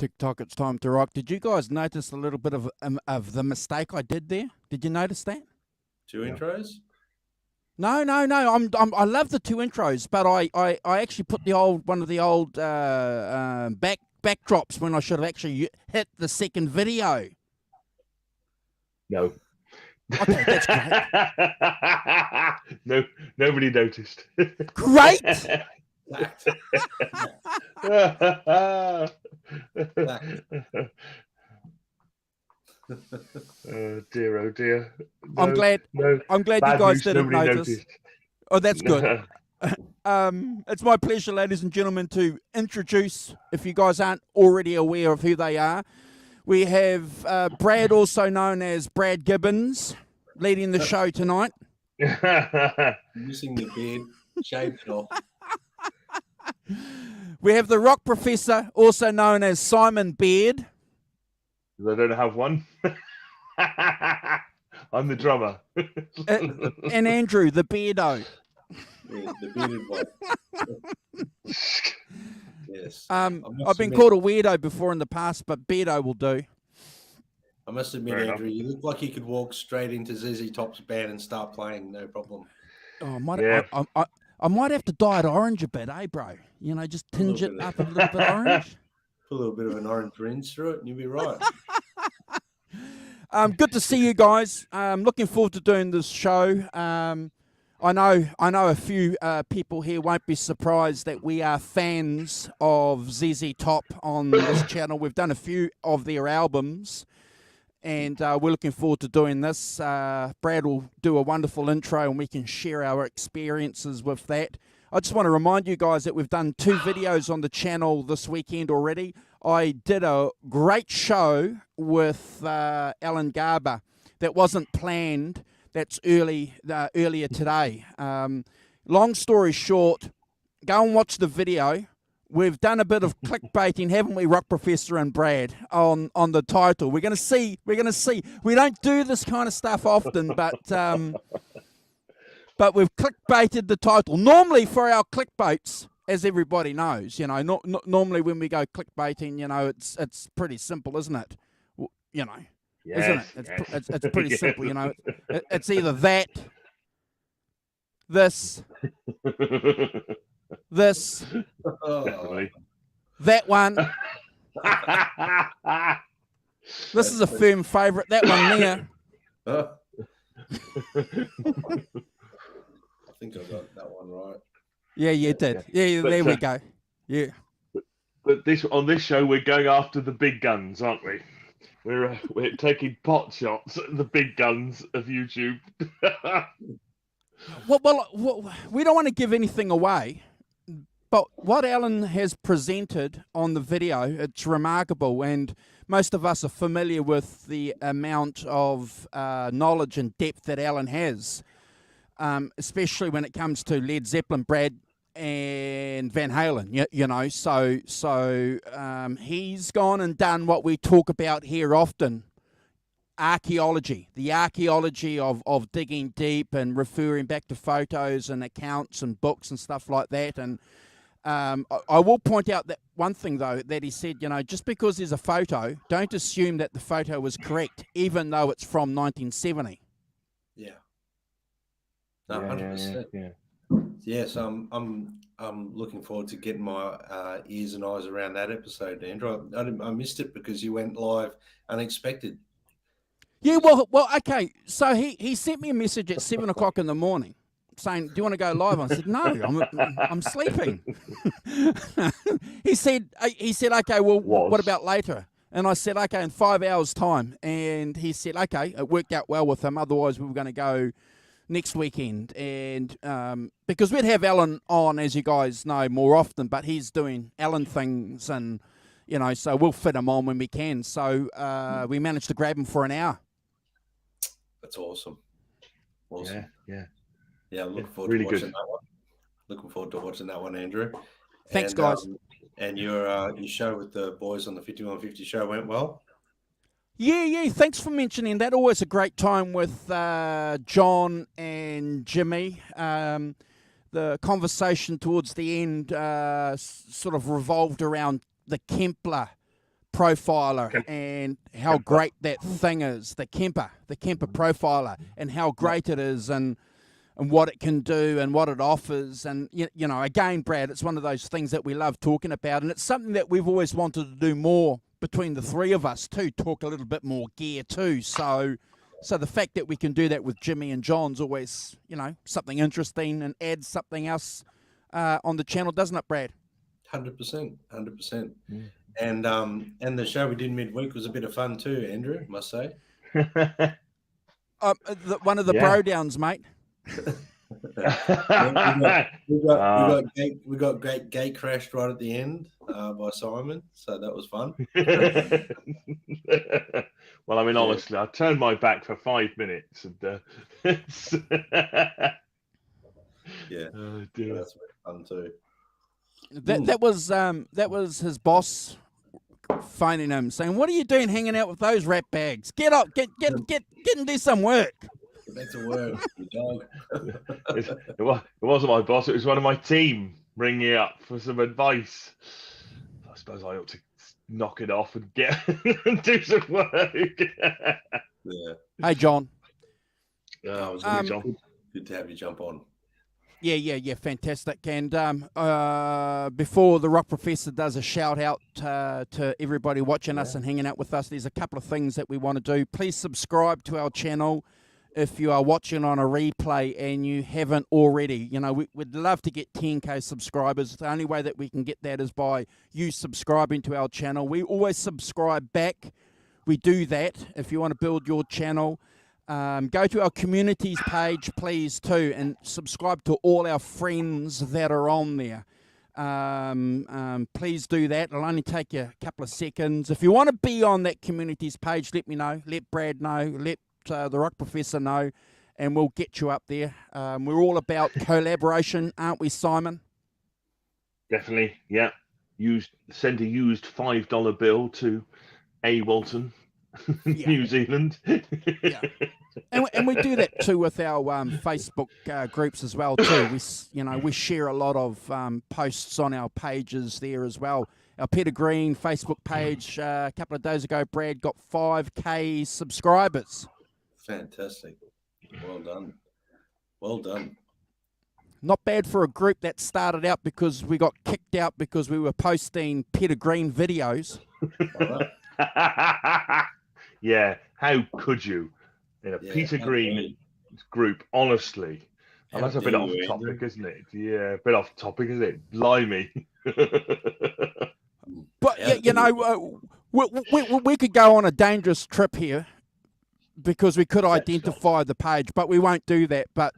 TikTok, it's time to rock. Did you guys notice a little bit of the mistake I did there? Did you notice that? Two intros? No. I love the two intros, but I actually put one of the old backdrops when I should have actually hit the second video. No. Okay, that's great. No, nobody noticed. Great. Oh dear, oh dear. No, I'm glad you guys didn't notice. Noticed. Oh, that's good. It's my pleasure, ladies and gentlemen, to introduce, if you guys aren't already aware of who they are, we have Brad, also known as Brad Gibbons, leading the show tonight. Using the beard, shaved it off. We have the rock professor, also known as Simon Beard. I don't have one. I'm the drummer. And Andrew, the beardo. Yeah, the bearded one. Yes. I've been called a weirdo before in the past, but beardo will do. I must admit, Andrew, you look like you could walk straight into ZZ Top's band and start playing, no problem. Oh, Yeah. I might have to dye it orange a bit, eh, bro? You know, just tinge it up a little bit orange. Put a little bit of an orange rinse through it, and you'll be right. Good to see you guys. Looking forward to doing this show. I know a few people here won't be surprised that we are fans of ZZ Top on this channel. We've done a few of their albums, and we're looking forward to doing this. Brad will do a wonderful intro, and we can share our experiences with that. I just want to remind you guys that we've done 2 videos on the channel this weekend already. I did a great show with Alan Garber that wasn't planned. That's earlier today. Long story short, go and watch the video. We've done a bit of clickbaiting, haven't we, Rock Professor and Brad, on the title. We're going to see. We don't do this kind of stuff often, but we've clickbaited the title. Normally for our clickbaits, as everybody knows, you know, normally when we go clickbaiting, you know, it's pretty simple, isn't it? You know. Yes, isn't it? It's pretty simple, you know. It's either that, this, Definitely. that one. This is a firm favourite. That one there. I think I got that one right. Yeah, you did. Yeah, there we go. Yeah. But on this show, we're going after the big guns, aren't we? We're taking pot shots at the big guns of YouTube. Well, we don't want to give anything away, but what Alan has presented on the video, it's remarkable, and most of us are familiar with the amount of knowledge and depth that Alan has, especially when it comes to Led Zeppelin, Brad, and Van Halen. You know, so he's gone and done what we talk about here often. Archaeology, the archaeology of digging deep and referring back to photos and accounts and books and stuff like that. And I will point out that one thing, though, that he said, you know, just because there's a photo, don't assume that the photo was correct, even though it's from 1970. Yeah. No, 100%. Yeah. Yes, I'm looking forward to getting my ears and eyes around that episode, Andrew. I missed it because you went live unexpected. Yeah, well, okay. So he sent me a message at 7 o'clock in the morning saying, "Do you want to go live?" I said, "No, I'm sleeping." he said, "Okay, well, what about later?" And I said, "Okay, in 5 hours' time." And he said, "Okay." It worked out well with him. Otherwise, we were going to go next weekend, and because we'd have Alan on, as you guys know, more often, but he's doing Alan things, and you know, so we'll fit him on when we can. So we managed to grab him for an hour. That's awesome. Awesome. Yeah. Looking forward to watching that one. Looking forward to watching that one, Andrew. Thanks, guys. And your show with the boys on the 5150 show went well. Yeah. Thanks for mentioning that. Always a great time with John and Jimmy. The conversation towards the end sort of revolved around the Kempler profiler and how great that thing is, the Kemper profiler, and how great it is, and what it can do and what it offers. And, you know, again, Brad, it's one of those things that we love talking about, and it's something that we've always wanted to do more between the three of us too, talk a little bit more gear too. So the fact that we can do that with Jimmy and John's always, you know, something interesting and adds something else on the channel, doesn't it, Brad? 100%. And the show we did midweek was a bit of fun too, Andrew, must say. One of the bro downs, mate. we got great gate crashed right at the end by Simon, so that was fun. Well, I mean, honestly, I turned my back for 5 minutes, and oh dear, that's fun too. That was his boss phoning him saying, "What are you doing hanging out with those rat bags? Get up, get and do some work." Get to work, you dog. It wasn't my boss. It was one of my team ringing up for some advice. I suppose I ought to knock it off and get and do some work. Yeah. Hey, John. Good to have you jump on. Yeah, fantastic. And before the Rock Professor does a shout out to everybody watching us and hanging out with us, there's a couple of things that we want to do. Please subscribe to our channel if you are watching on a replay and you haven't already. You know, we'd love to get 10K subscribers. The only way that we can get that is by you subscribing to our channel. We always subscribe back. We do that. If you want to build your channel, go to our communities page, please, too, and subscribe to all our friends that are on there. Please do that. It'll only take you a couple of seconds. If you want to be on that communities page, let me know. Let Brad know. Let the Rock Professor know, and we'll get you up there. We're all about collaboration, aren't we, Simon? Definitely, yeah. Send a used $5 bill to A. Walton, New Zealand. Yeah, and we do that too with our Facebook groups as well too. We share a lot of posts on our pages there as well. Our Peter Green Facebook page, a couple of days ago, Brad got 5K subscribers. Fantastic. Well done. Not bad for a group that started out because we got kicked out because we were posting Peter Green videos. Yeah, how could you? In a Peter Green group, honestly. And that's a bit off topic, isn't it? Yeah, a bit off topic, isn't it? Blimey. But, you know, we could go on a dangerous trip here because we could identify the page, but we won't do that. But,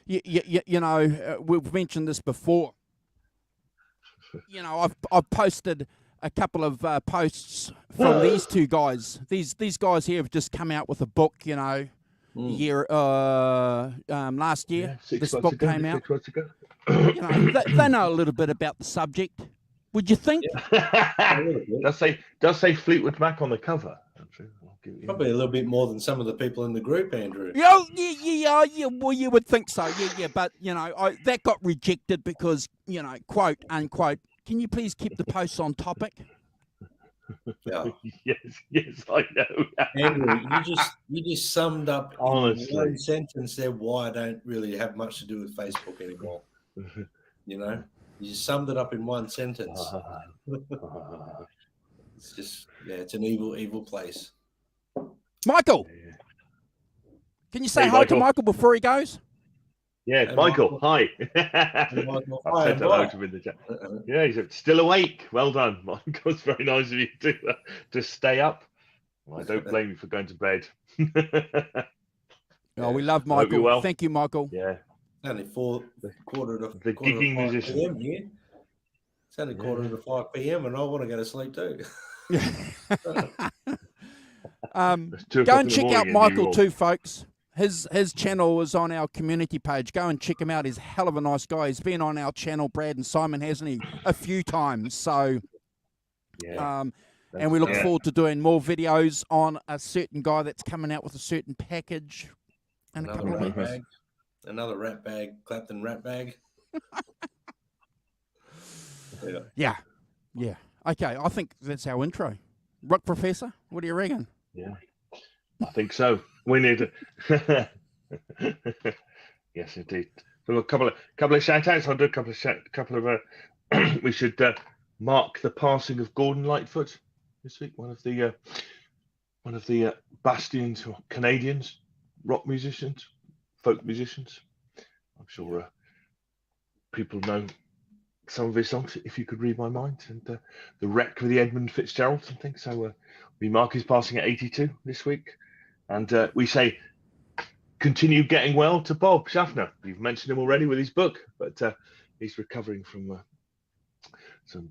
you know, we've mentioned this before. I've posted a couple of posts from these two guys. These guys here have just come out with a book. Last year, Yeah, 6 this months book ago, came out. 6 months ago. They know a little bit about the subject. Would you think? does say Fleetwood Mac on the cover. Probably a little bit more than some of the people in the group, Andrew. Yeah. Well, you would think so. Yeah. But that got rejected because quote unquote. Can you please keep the posts on topic? Yeah. Yes, I know. Andrew, you just summed up Honestly. in one sentence there why I don't really have much to do with Facebook anymore. You just summed it up in one sentence. It's just, it's an evil place. Michael, can you say hi to Michael before he goes? Yeah, Hey, Michael, hi. Michael, I've said hello to him in the chat. Yeah, he's still awake. Well done, Michael. It's very nice of you to stay up. Well, I don't blame you for going to bed. Oh, we love Michael. Well. Thank you, Michael. Yeah. It's only quarter to the gigging musician. PM here. It's only quarter to 5 p.m. and I want to go to sleep too. Go and check out Michael too, folks. His channel is on our community page. Go and check him out. He's a hell of a nice guy. He's been on our channel, Brad and Simon, hasn't he? A few times. So, and we look forward to doing more videos on a certain guy that's coming out with a certain package in a couple of weeks. Another rat bag, Clapton rat bag. Yeah. Okay, I think that's our intro. Rock Professor, what do you reckon? Yeah, I think so. We need it. Yes, indeed. So a couple of shout outs. I'll do a couple of we should mark the passing of Gordon Lightfoot this week. One of the bastions or Canadians, rock musicians, folk musicians. I'm sure people know some of his songs. If you could read my mind, and the wreck with the Edmund Fitzgerald and things. So we mark his passing at 82 this week. And we say, continue getting well to Bob Schaffner. You've mentioned him already with his book, but he's recovering from some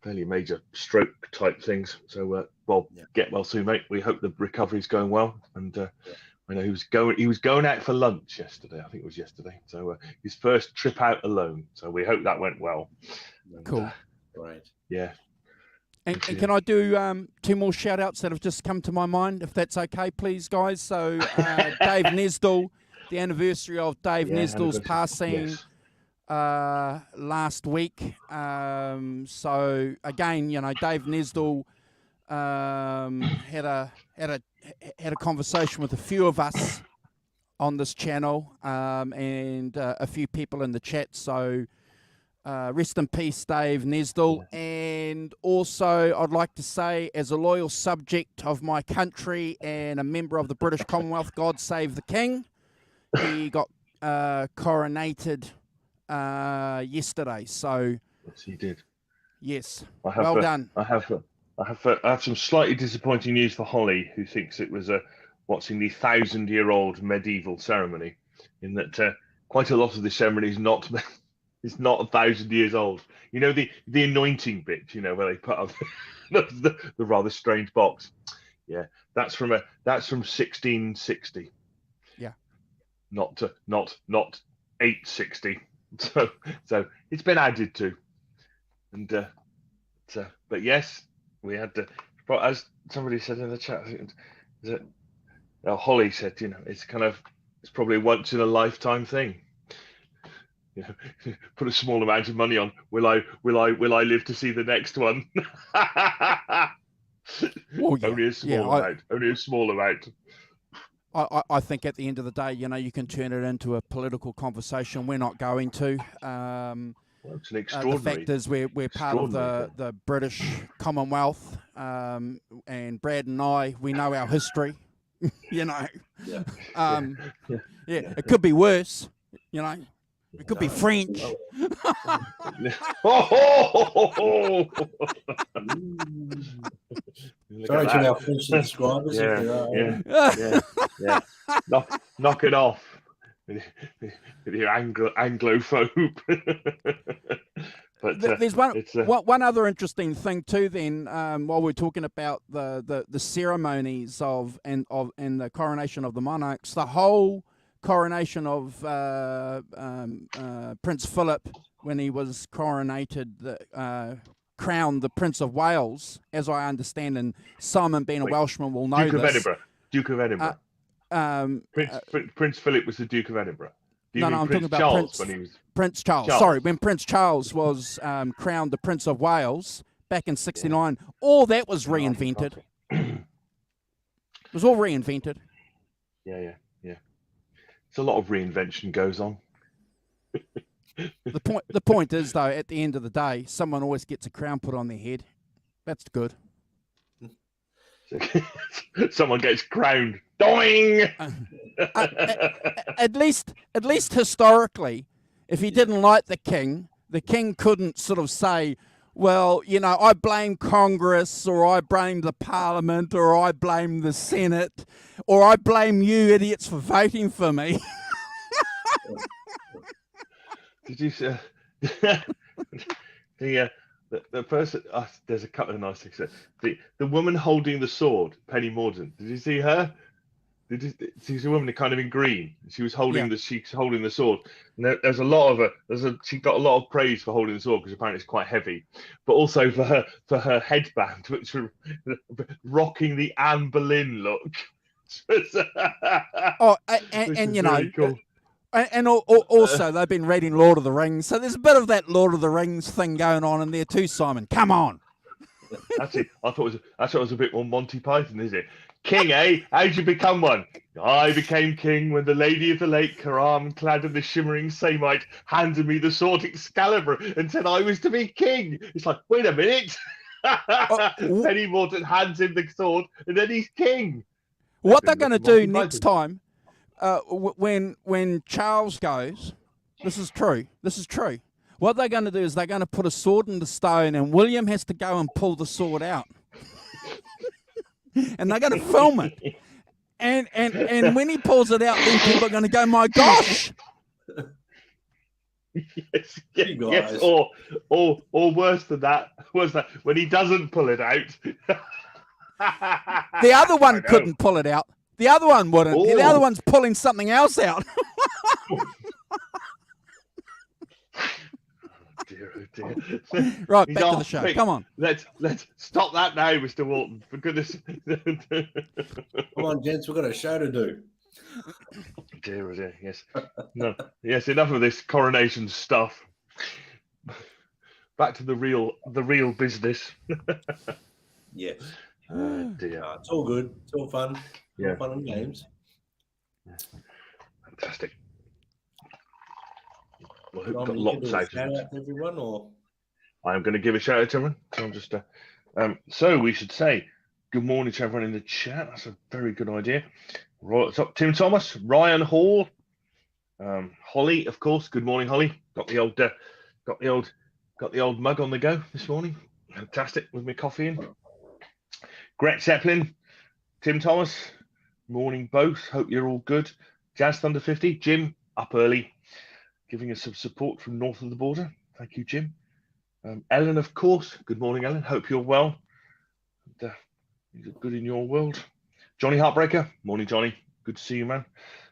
fairly major stroke type things. So, Bob, get well soon, mate. We hope the recovery's going well. And I know he was going out for lunch yesterday. I think it was yesterday. So his first trip out alone. So we hope that went well. Cool. Right. Yeah. And can I do 2 more shout outs that have just come to my mind, if that's okay, please, guys? So Dave Nesdall, the anniversary of Dave Nesdall's passing last week. So again, Dave Nesdall had a conversation with a few of us on this channel and a few people in the chat. So rest in peace, Dave Nesdall. And also, I'd like to say, as a loyal subject of my country and a member of the British Commonwealth, God save the King. He got coronated yesterday. So yes, he did. Yes, well done. I have some slightly disappointing news for Holly, who thinks it was watching the 1,000-year-old medieval ceremony, in that quite a lot of the ceremony is not. It's not 1,000 years old. The anointing bit, where they put up the rather strange box. Yeah, that's from 1660. Yeah, not 860. So it's been added to, and but yes, we had to. As somebody said in the chat, Holly said, it's probably a once in a lifetime thing. Put a small amount of money on. Will I live to see the next one? Only a small amount. Only a small amount. I think at the end of the day, you can turn it into a political conversation. We're not going to. It's an extraordinary. The fact is, we're part of the British Commonwealth, and Brad and I, we know our history. It could be worse. It could be French. Sorry to our French subscribers. Yeah. Knock it off with your Anglophobe. But There's one, it's one other interesting thing too. Then, while we're talking about the ceremonies of the coronation of the monarchs, the whole coronation of Prince Philip when he was coronated, crowned the Prince of Wales, as I understand, and Simon, being a Welshman, will know Duke of this. Edinburgh. Duke of Edinburgh. Prince Philip was the Duke of Edinburgh. Do you No, mean I'm Prince talking about Charles when he was Prince Charles. Sorry, when Prince Charles was crowned the Prince of Wales back in '69, all that was reinvented. It was all reinvented. Yeah. It's a lot of reinvention goes on. The point is, though, at the end of the day, someone always gets a crown put on their head. That's good. Someone gets crowned. Doing. At least historically, if he didn't like the king couldn't sort of say, well, I blame Congress, or I blame the Parliament, or I blame the Senate, or I blame you idiots for voting for me. Did you say the person? There's a couple of nice things there. The woman holding the sword, Penny Mordaunt. Did you see her? She's a woman kind of in green. She was holding she's holding the sword. And there's a lot of she got a lot of praise for holding the sword because apparently it's quite heavy, but also for her headband, which was rocking the Anne Boleyn look. Cool. And also they've been reading Lord of the Rings, so there's a bit of that Lord of the Rings thing going on in there too, Simon. Come on. Actually, I thought it was a bit more Monty Python, is it? King, eh? How'd you become one? I became king when the Lady of the Lake, her arm clad in the shimmering samite, handed me the sword Excalibur and said I was to be king. It's like, wait a minute. Penny Mordaunt hands him the sword and then he's king. What they're going to do next time, when Charles goes, this is true. What they're going to do is they're going to put a sword in the stone, and William has to go and pull the sword out. And they're going to film it. And when he pulls it out, then people are going to go, my gosh. Yes. Or worse than that, when he doesn't pull it out. The other one couldn't pull it out. The other one wouldn't. The other one's pulling something else out. Dear. Right, back to the show. Come on. Let's stop that now, Mr. Walton. For goodness. Come on, gents. We've got a show to do. Dear. Yes. No. Yes. Enough of this coronation stuff. Back to the real business. Yes. Dear. It's all good. It's all fun. Yeah. All fun and games. Fantastic. Well, who Got lots out shout out to everyone, or I'm going to give a shout out to everyone. So I'm just so we should say good morning to everyone in the chat. That's a very good idea. Right, top Tim Thomas, Ryan Hall, Holly, of course. Good morning, Holly. Got the old mug on the go this morning. Fantastic, with my coffee in. Gret Zeppelin, Tim Thomas, morning both. Hope you're all good. Jazz Thunder 50, Jim up early, giving us some support from north of the border. Thank you, Jim. Ellen, of course. Good morning, Ellen. Hope you're well. And, you're good in your world. Johnny Heartbreaker. Morning, Johnny. Good to see you, man.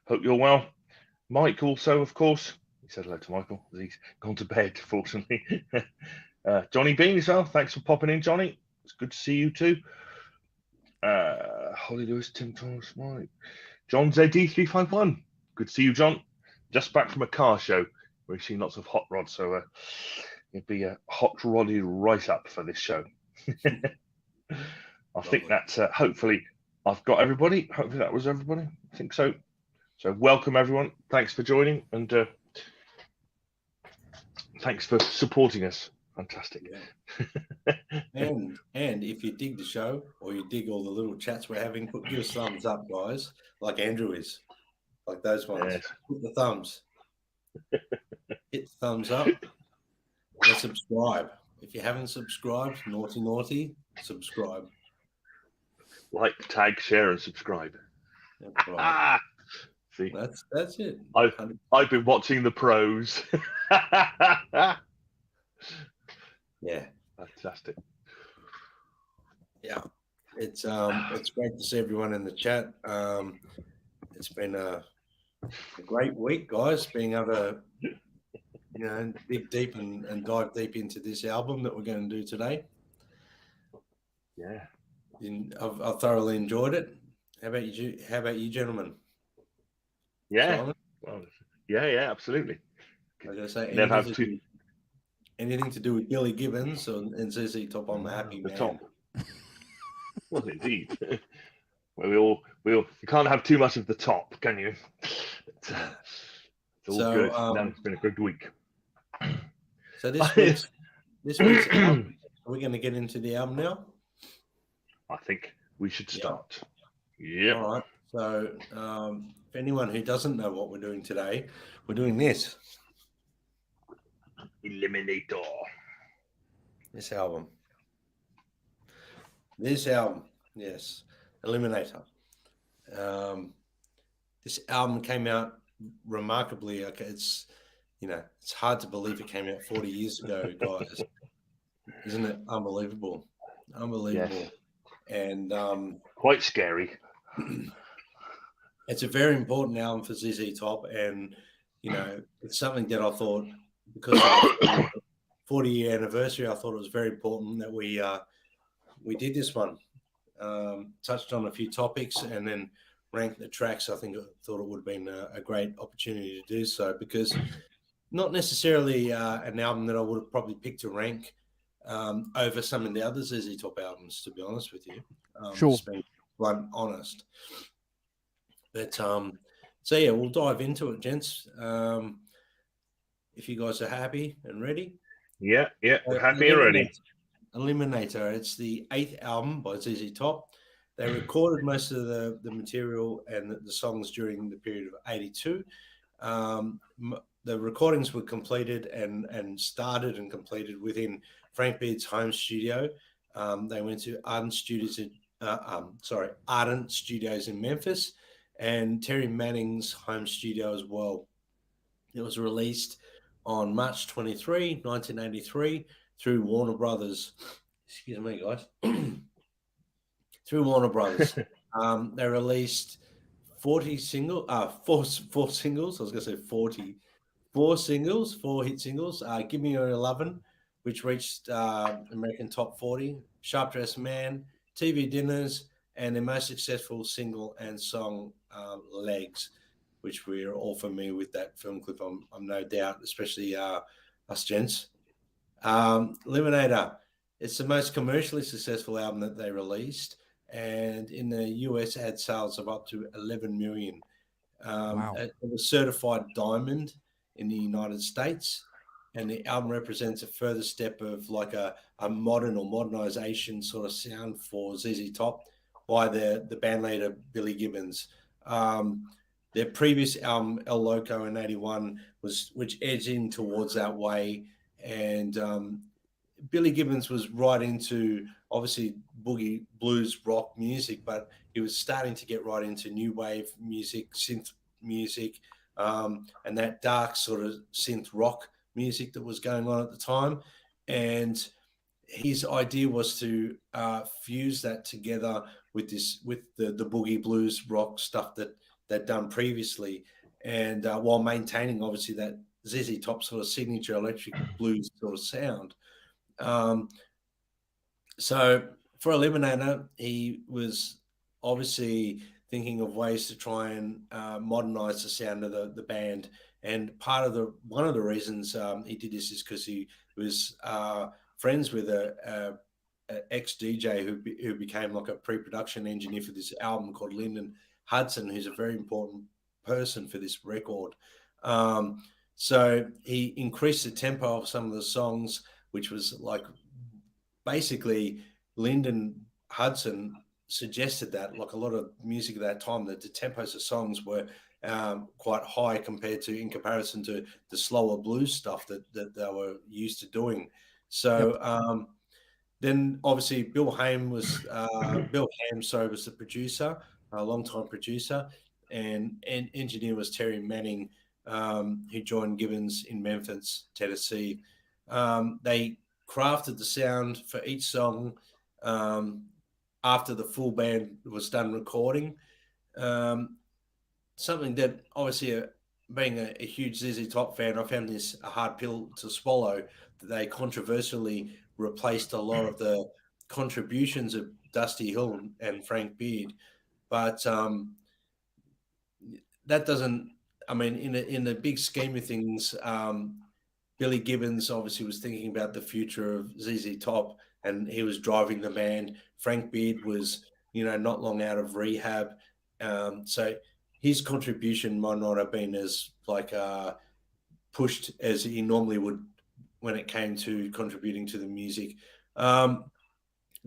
Hope you're well. Mike also, of course. He said hello to Michael. He's gone to bed, fortunately. Johnny Bean as well. Thanks for popping in, Johnny. It's good to see you too. Holly Lewis, Tim Thomas, Mike. John ZD351. Good to see you, John. Just back from a car show. We've seen lots of hot rods, so it'd be a hot roddy right up for this show. I think that's hopefully I've got everybody. Hopefully that was everybody. I think so. So welcome everyone. Thanks for joining and thanks for supporting us. Fantastic. Yeah. and if you dig the show or you dig all the little chats we're having, give us thumbs up, guys. Like Andrew is, like those ones. Yes. Put the thumbs. Hit the thumbs up. And subscribe. If you haven't subscribed, naughty, subscribe. Like, tag, share, and subscribe. That's right. See, that's it. I've been watching the pros. Yeah. Fantastic. Yeah. It's great to see everyone in the chat. It's been a great week, guys, being able to dig deep and dive deep into this album that we're going to do today. Yeah. I've thoroughly enjoyed it. How about you? How about you, gentlemen? Yeah. Simon? Well, yeah, absolutely. I was going to say Never have to. anything to do with Billy Gibbons and ZZ Top. I'm a happy The man. top. Well, indeed. Well, you can't have too much of the top, can you? It's all So, good. No, it's been a good week. So this week's album. Are we going to get into the album now? I think we should start. Yeah. All right. So, for anyone who doesn't know what we're doing today, we're doing this. Eliminator. This album. Yes. Eliminator. This album came out remarkably. Okay, it's hard to believe it came out 40 years ago, guys. Isn't it unbelievable? Unbelievable. Yes. And quite scary. It's a very important album for ZZ Top, and it's something that I thought, because of the 40-year anniversary, I thought it was very important that we did this one. Touched on a few topics, and then ranked the tracks. I thought it would have been a great opportunity to do so, because not necessarily an album that I would have probably picked to rank over some of the other ZZ Top albums, to be honest with you. Sure. Just being blunt, honest. But so yeah, we'll dive into it, gents. If you guys are happy and ready. Yeah, we're happy and ready. Eliminator. It's the 8th album by ZZ Top. They recorded most of the material and the songs during the period of 82. The recordings were completed and started and completed within Frank Beard's home studio. They went to Ardent Studios in Memphis, and Terry Manning's home studio as well. It was released on March 23, 1983 through Warner Brothers. Excuse me, guys. Through Warner Brothers. They released 4 singles. I was going to say 40. 4 singles, 4 hit singles. Give Me Your 11, which reached American Top 40. Sharp Dressed Man, TV Dinners, and their most successful single and song, Legs, which we're all familiar with that film clip, I'm no doubt, especially us gents. Eliminator, it's the most commercially successful album that they released, and in the US had sales of up to 11 million. Wow. It was certified diamond in the United States, and the album represents a further step of like a modern or modernization sort of sound for ZZ Top by the band leader Billy Gibbons. Their previous album El Loco in 81 which edged in towards that way, and Billy Gibbons was right into obviously boogie, blues, rock music, but he was starting to get right into new wave music, synth music, and that dark sort of synth rock music that was going on at the time. And his idea was to fuse that together with the boogie, blues, rock stuff that they'd done previously, and while maintaining obviously that ZZ Top sort of signature electric blues sort of sound. So for Eliminator, he was obviously thinking of ways to try and modernize the sound of the band. And one of the reasons he did this is because he was friends with a ex-DJ who became like a pre-production engineer for this album called Lyndon Hudson, who's a very important person for this record. So he increased the tempo of some of the songs, which was like basically Lyndon Hudson suggested that, like a lot of music at that time, that the tempos of songs were quite high in comparison to the slower blues stuff that they were used to doing. So then obviously Bill Ham was the producer, a longtime producer, and engineer was Terry Manning, who joined Gibbons in Memphis, Tennessee. They crafted the sound for each song after the full band was done recording. Something that obviously, being a huge ZZ Top fan, I found this a hard pill to swallow, that they controversially replaced a lot of the contributions of Dusty Hill and Frank Beard. But that doesn't, I mean, in the big scheme of things, Billy Gibbons obviously was thinking about the future of ZZ Top, and he was driving the band. Frank Beard was, not long out of rehab. So his contribution might not have been as pushed as he normally would when it came to contributing to the music. The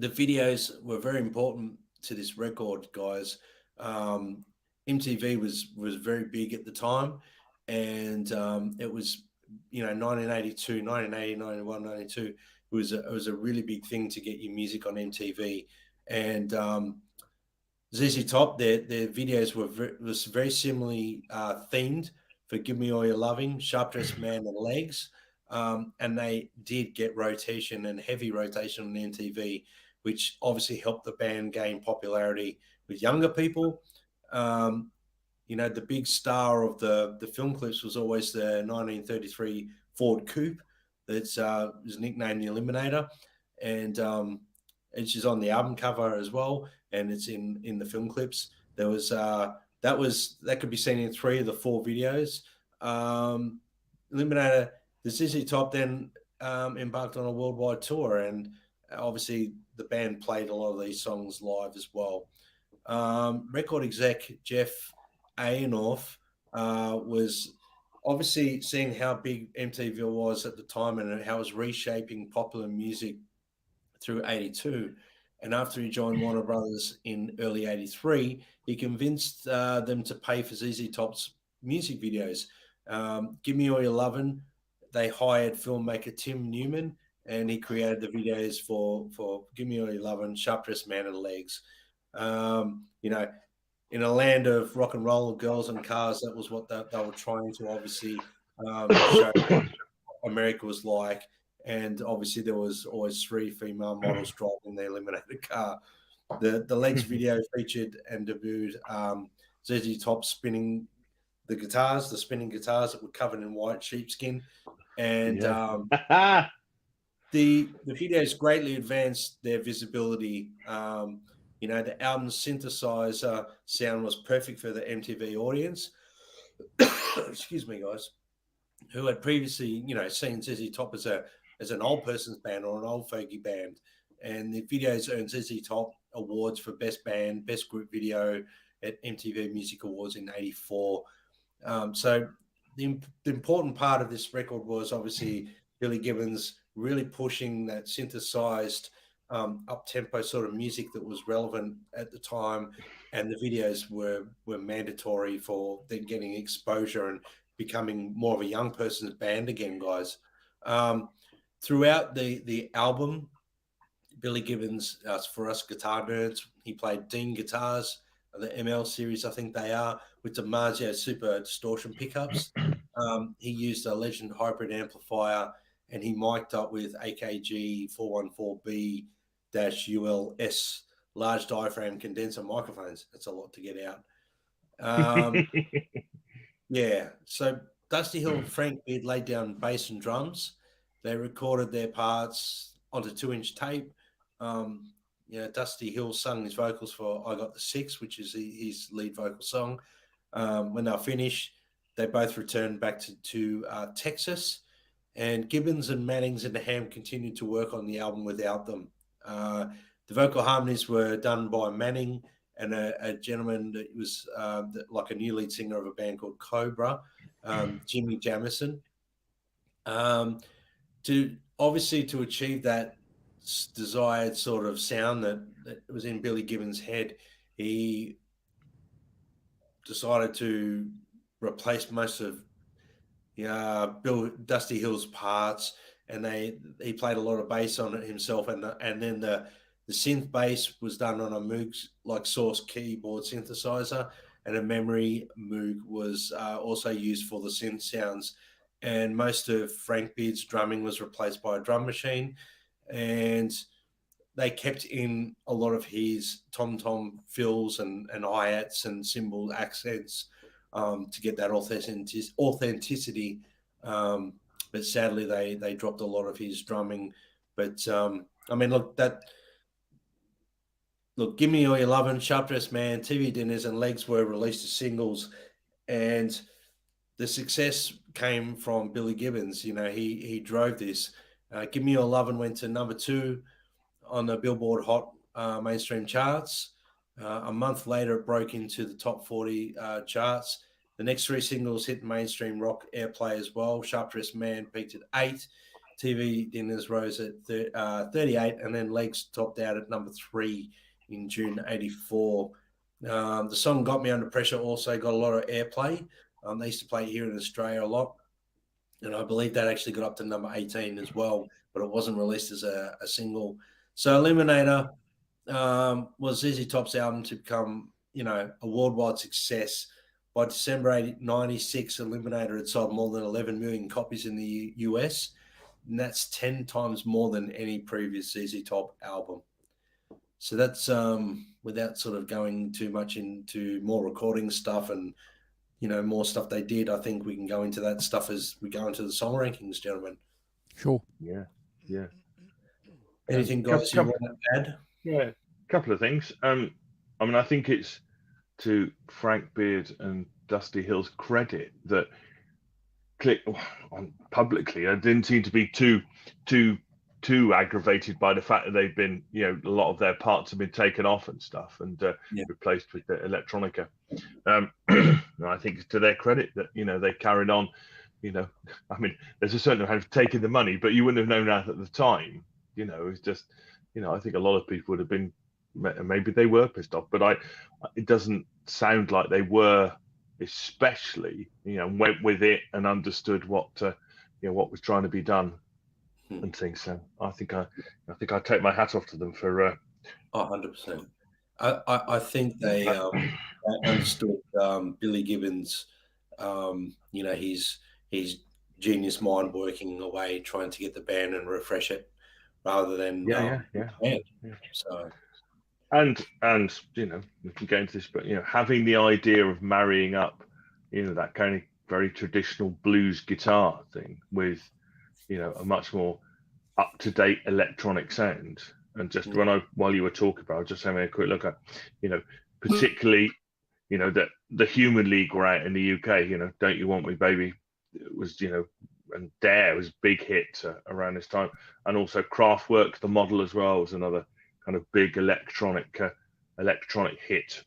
videos were very important to this record, guys. MTV was very big at the time, and it was 1982, 1980, 91, 92. It was a really big thing to get your music on MTV, and ZZ Top, their videos was very similarly themed for "Give Me All Your Loving," "Sharp Dressed Man," and "Legs," and they did get rotation and heavy rotation on MTV, which obviously helped the band gain popularity with younger people. The big star of the film clips was always the 1933 Ford Coupe that was nicknamed the Eliminator, and it's just on the album cover as well, and it's in the film clips. There was that could be seen in 3 of the 4 videos. Eliminator, the ZZ Top then embarked on a worldwide tour, and obviously the band played a lot of these songs live as well. Record exec Jeff Ainoff was obviously seeing how big MTV was at the time and how it was reshaping popular music through 82. And after he joined Warner Brothers in early 83, he convinced them to pay for ZZ Top's music videos. Give Me All Your Lovin', they hired filmmaker Tim Newman, and he created the videos for Give Me All Your Lovin', Sharp Dressed Man, and Legs. In a land of rock and roll, girls and cars, that was what they were trying to obviously show what America was like. And obviously there was always 3 female models driving the Eliminator car. The Legs video featured and debuted ZZ Top spinning the spinning guitars that were covered in white sheepskin. And the videos greatly advanced their visibility. The album's synthesizer sound was perfect for the MTV audience. Excuse me, guys, who had previously, seen ZZ Top as an old person's band or an old fogey band. And the videos earned ZZ Top awards for Best Band, Best Group Video at MTV Music Awards in '84. So the important part of this record was obviously Billy Gibbons really pushing that synthesized up-tempo sort of music that was relevant at the time, and the videos were mandatory for then getting exposure and becoming more of a young person's band again, guys. Throughout the album, Billy Gibbons, for us guitar nerds, he played Dean guitars, the ML series, I think they are, with the DiMaggio Super Distortion pickups. He used a Legend hybrid amplifier, and he mic'd up with AKG 414B-ULS large diaphragm condenser microphones. That's a lot to get out. Yeah, so Dusty Hill and Frank Beard laid down bass and drums. They recorded their parts onto 2-inch tape. Dusty Hill sung his vocals for I Got the Six, which is his lead vocal song. When they were finished, they both returned back to Texas, and Gibbons and Mannings and Ham continued to work on the album without them. The vocal harmonies were done by Manning and a gentleman that was like a new lead singer of a band called Cobra, Jimmy Jamison. To achieve that desired sort of sound that was in Billy Gibbons' head, he decided to replace most of Dusty Hill's parts, and he played a lot of bass on it himself, and then the synth bass was done on a Moog like Source keyboard synthesizer, and a memory Moog was also used for the synth sounds. And most of Frank Beard's drumming was replaced by a drum machine. and they kept in a lot of his tom-tom fills and hi-hats and cymbal accents to get that authenticity. But sadly, they dropped a lot of his drumming. But I mean, look, Give Me All Your Lovin', Sharp Dressed Man, TV Dinners, and Legs were released as singles, and the success came from Billy Gibbons. You know, he drove this. Give Me Your Lovin' went to number 2 on the Billboard Hot mainstream charts. A month later, it broke into the top 40 charts. The next 3 singles hit mainstream rock airplay as well. Sharp Dressed Man peaked at 8. TV Dinners rose at 38, and then Legs topped out at number 3 in June '84. The song Got Me Under Pressure also got a lot of airplay. They used to play it here in Australia a lot, and I believe that actually got up to number 18 as well, but it wasn't released as a single. So Eliminator was ZZ Top's album to become, you know, a worldwide success. By December '96, Eliminator had sold more than 11 million copies in the US, and that's 10 times more than any previous ZZ Top album. So that's without sort of going too much into more recording stuff and, you know, more stuff they did. I think we can go into that stuff as we go into the song rankings, gentlemen. Sure. Yeah. Anything, guys, you want to add? Yeah, a couple of things. I mean, I think it's to Frank Beard and Dusty Hill's credit that publicly, I didn't seem to be too aggravated by the fact that they've been, you know, a lot of their parts have been taken off and stuff and replaced with the electronica. I think it's to their credit that, you know, they carried on. You know, I mean, there's a certain amount of taking the money, but you wouldn't have known that at the time. You know, it's just, you know, I think a lot of people would have been, maybe they were pissed off, but it doesn't sound like they were, especially, you know, went with it and understood what, you know, what was trying to be done and things. So I think I take my hat off to them for. 100%. I think they understood Billy Gibbons. You know, his genius mind working away, trying to get the band and refresh it, rather than Yeah. So, and you know, we can get into this, but you know, having the idea of marrying up, you know, that kind of very traditional blues guitar thing with, you know, a much more up-to-date electronic sound. And just while you were talking about, I was just having a quick look at, you know, particularly, you know, that the Human League were out in the UK, you know, Don't You Want Me Baby, it was, you know, and Dare was a big hit around this time. And also Kraftwerk, The Model as well, was another kind of big electronic hit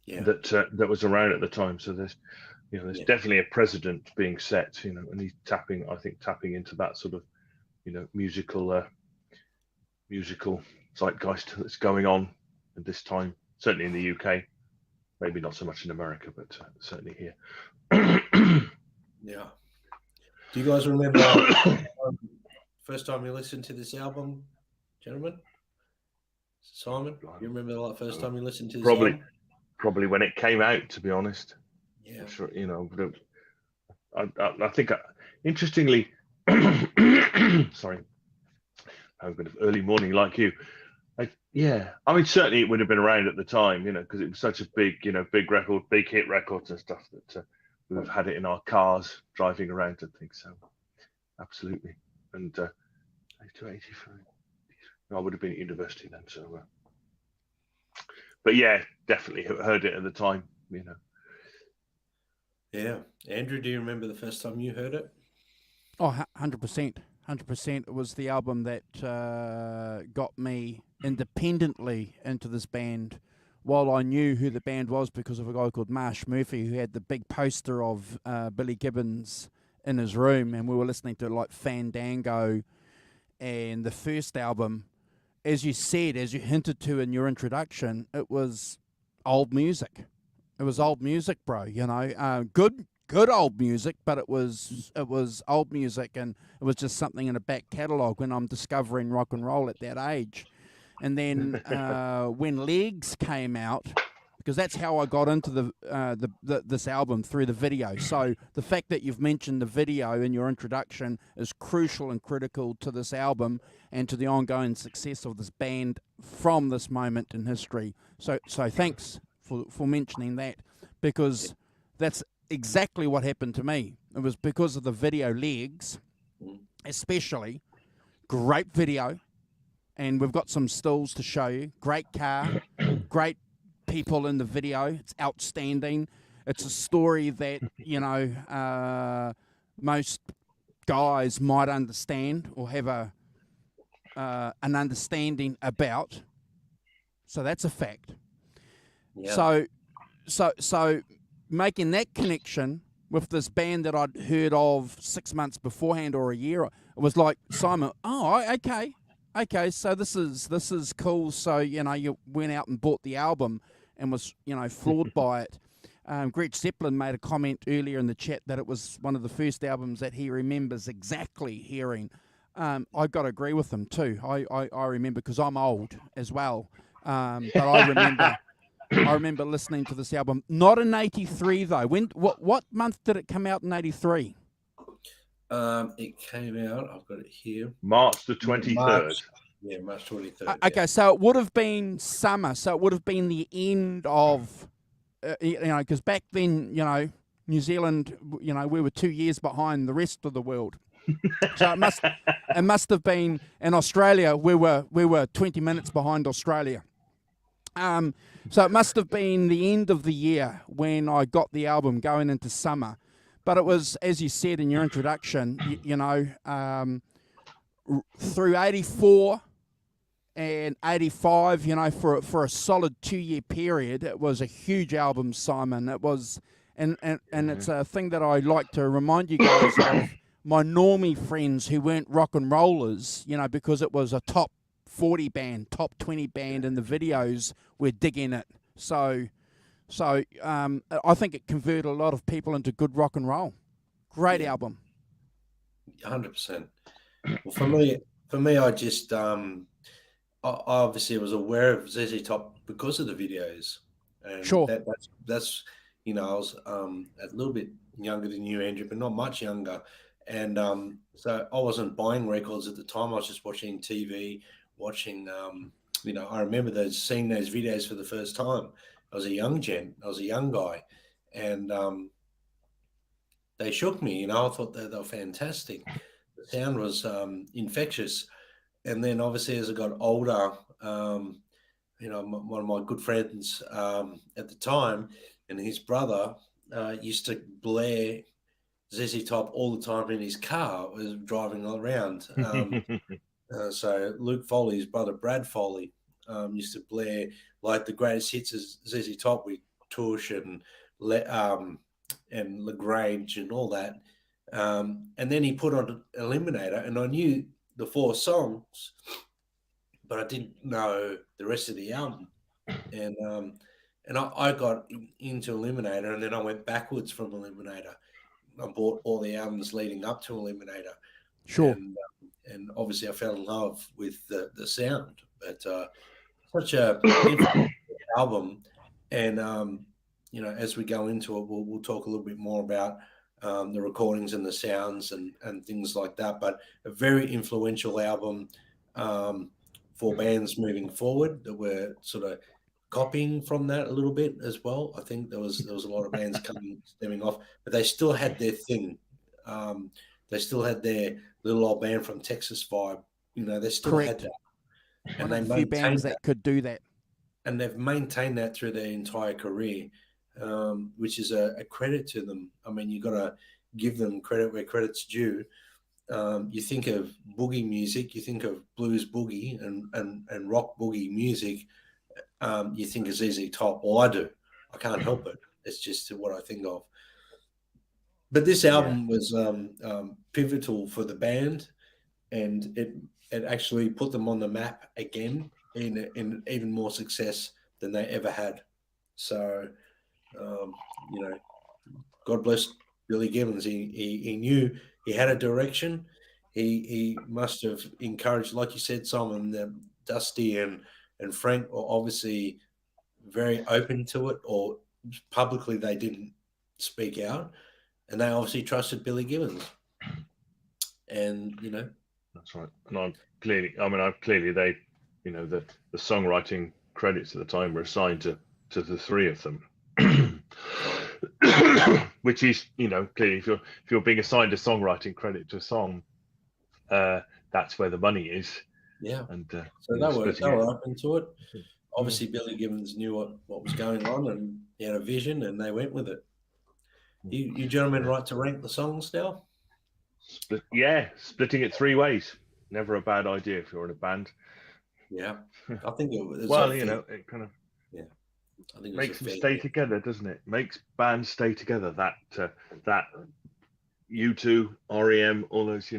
that was around at the time. So there's, you know, there's definitely a precedent being set, you know, and he's tapping into that sort of, you know, musical zeitgeist that's going on at this time, certainly in the UK, maybe not so much in America, but certainly here. Yeah. Do you guys remember first time you listened to this album, gentlemen? Simon, you remember the first time you listened to this album? Probably when it came out, to be honest. Yeah. Sure, you know, I think, interestingly, sorry, I'm a bit of early morning like you. I mean, certainly it would have been around at the time, you know, because it was such a big, you know, big record, big hit records and stuff that we've had it in our cars driving around and things. So, absolutely. And 83, I would have been at university then. So, but yeah, definitely heard it at the time, you know. Yeah. Andrew, do you remember the first time you heard it? Oh, 100%. 100%. It was the album that got me independently into this band, while I knew who the band was because of a guy called Marsh Murphy, who had the big poster of Billy Gibbons in his room, and we were listening to like Fandango and the first album. As you said, as you hinted to in your introduction, it was old music. It was old music, bro. You know, good old music, but it was old music, and it was just something in a back catalogue when I'm discovering rock and roll at that age. And then when Legs came out, because that's how I got into this album, through the video. So the fact that you've mentioned the video in your introduction is crucial and critical to this album and to the ongoing success of this band from this moment in history. So thanks for mentioning that, because that's exactly what happened to me. It was because of the video legs, especially. Great video, and we've got some stills to show you. Great car, great people in the video. It's outstanding. It's a story that, you know, most guys might understand or have an understanding about. So that's a fact. Yeah. So making that connection with this band that I'd heard of 6 months beforehand or a year, it was like, Simon, oh, okay, so this is cool. So, you know, you went out and bought the album and was, you know, floored by it. Greg Zeppelin made a comment earlier in the chat that it was one of the first albums that he remembers exactly hearing. I got to agree with him too. I remember, because I'm old as well, but I remember listening to this album. Not in '83 though. What month did it come out in '83? It came out, I've got it here, March the 23rd. March 23rd. Okay, so it would have been summer. So it would have been the end of, you know, because back then, you know, New Zealand, you know, we were 2 years behind the rest of the world. So it must have been, in Australia, we were 20 minutes behind Australia. So it must have been the end of the year when I got the album, going into summer. But it was, as you said in your introduction, you know, through '84 and '85, you know, for a solid 2 year period, it was a huge album, Simon. It was, and it's a thing that I like to remind you guys of, my normie friends who weren't rock and rollers, you know, because it was a top 40 band, top 20 band, and the videos were digging it. So I think it converted a lot of people into good rock and roll. Great album. 100%. Well, for me, I just I obviously was aware of ZZ Top because of the videos, and Sure. that's you know, I was a little bit younger than you, Andrew, but not much younger, and so I wasn't buying records at the time. I was just watching TV, watching. You know, I remember seeing those videos for the first time. I was a young guy, and they shook me. You know, I thought they were fantastic. The sound was infectious. And then obviously as I got older, you know, one of my good friends at the time and his brother used to blare ZZ Top all the time in his car, was driving around. So Luke Foley, his brother Brad Foley, used to blare like the greatest hits of ZZ Top with Tush and LaGrange and all that. And then he put on Eliminator, and I knew the 4 songs, but I didn't know the rest of the album. And I got into Eliminator, and then I went backwards from Eliminator. I bought all the albums leading up to Eliminator. Sure. And obviously I fell in love with the sound. But such a album, and you know, as we go into it, we'll talk a little bit more about the recordings and the sounds and things like that. But a very influential album for bands moving forward that were sort of copying from that a little bit as well. I think there was a lot of bands stemming off, but they still had their thing. They still had their little old band from Texas vibe. You know, they still had that. And they few bands that could do that. And they've maintained that through their entire career, which is a credit to them. I mean, you got to give them credit where credit's due. You think of boogie music, you think of blues boogie and rock boogie music, you think of ZZ Top. Well, I do. I can't help it. It's just what I think of. But this album was pivotal for the band, and it actually put them on the map again in even more success than they ever had. So, you know, God bless Billy Gibbons. He knew he had a direction. He must have encouraged, like you said, Simon, Dusty and Frank were obviously very open to it, or publicly they didn't speak out, and they obviously trusted Billy Gibbons. And that's right. And I'm clearly, they, the songwriting credits at the time were assigned to the three of them. Which is, clearly if you're being assigned a songwriting credit to a song, that's where the money is. Yeah. And so they were open to it. Obviously, Billy Gibbons knew what was going on, and he had a vision, and they went with it. You gentlemen right to rank the songs now? Splitting it 3 ways. Never a bad idea if you're in a band. Yeah, I think it was. Well, it kind of I think it makes them stay together, doesn't it? Makes bands stay together. That U2, REM, all those,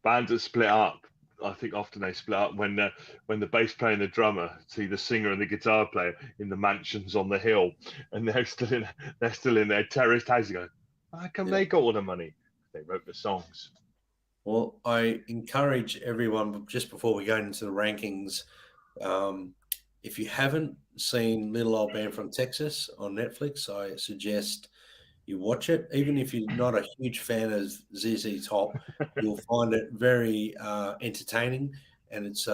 bands that split up. I think often they split up when the bass player and the drummer see the singer and the guitar player in the mansions on the hill, and they're still in their terraced houses going, how come they got all the money? They wrote the songs. Well, I encourage everyone, just before we go into the rankings, if you haven't seen Little Old Band from Texas on Netflix, I suggest you watch it. Even if you're not a huge fan of ZZ Top, you'll find it very entertaining, and it's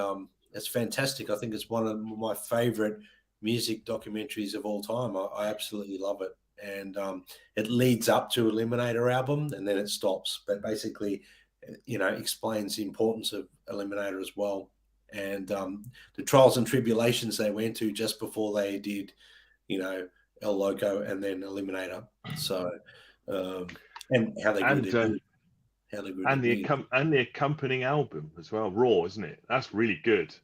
fantastic. I think it's one of my favorite music documentaries of all time. I absolutely love it. And it leads up to Eliminator album, and then it stops. But basically, explains the importance of Eliminator as well, and the trials and tribulations they went to just before they did, El Loco and then Eliminator. So, and how they grew the accompanying album as well, Raw, isn't it? That's really good.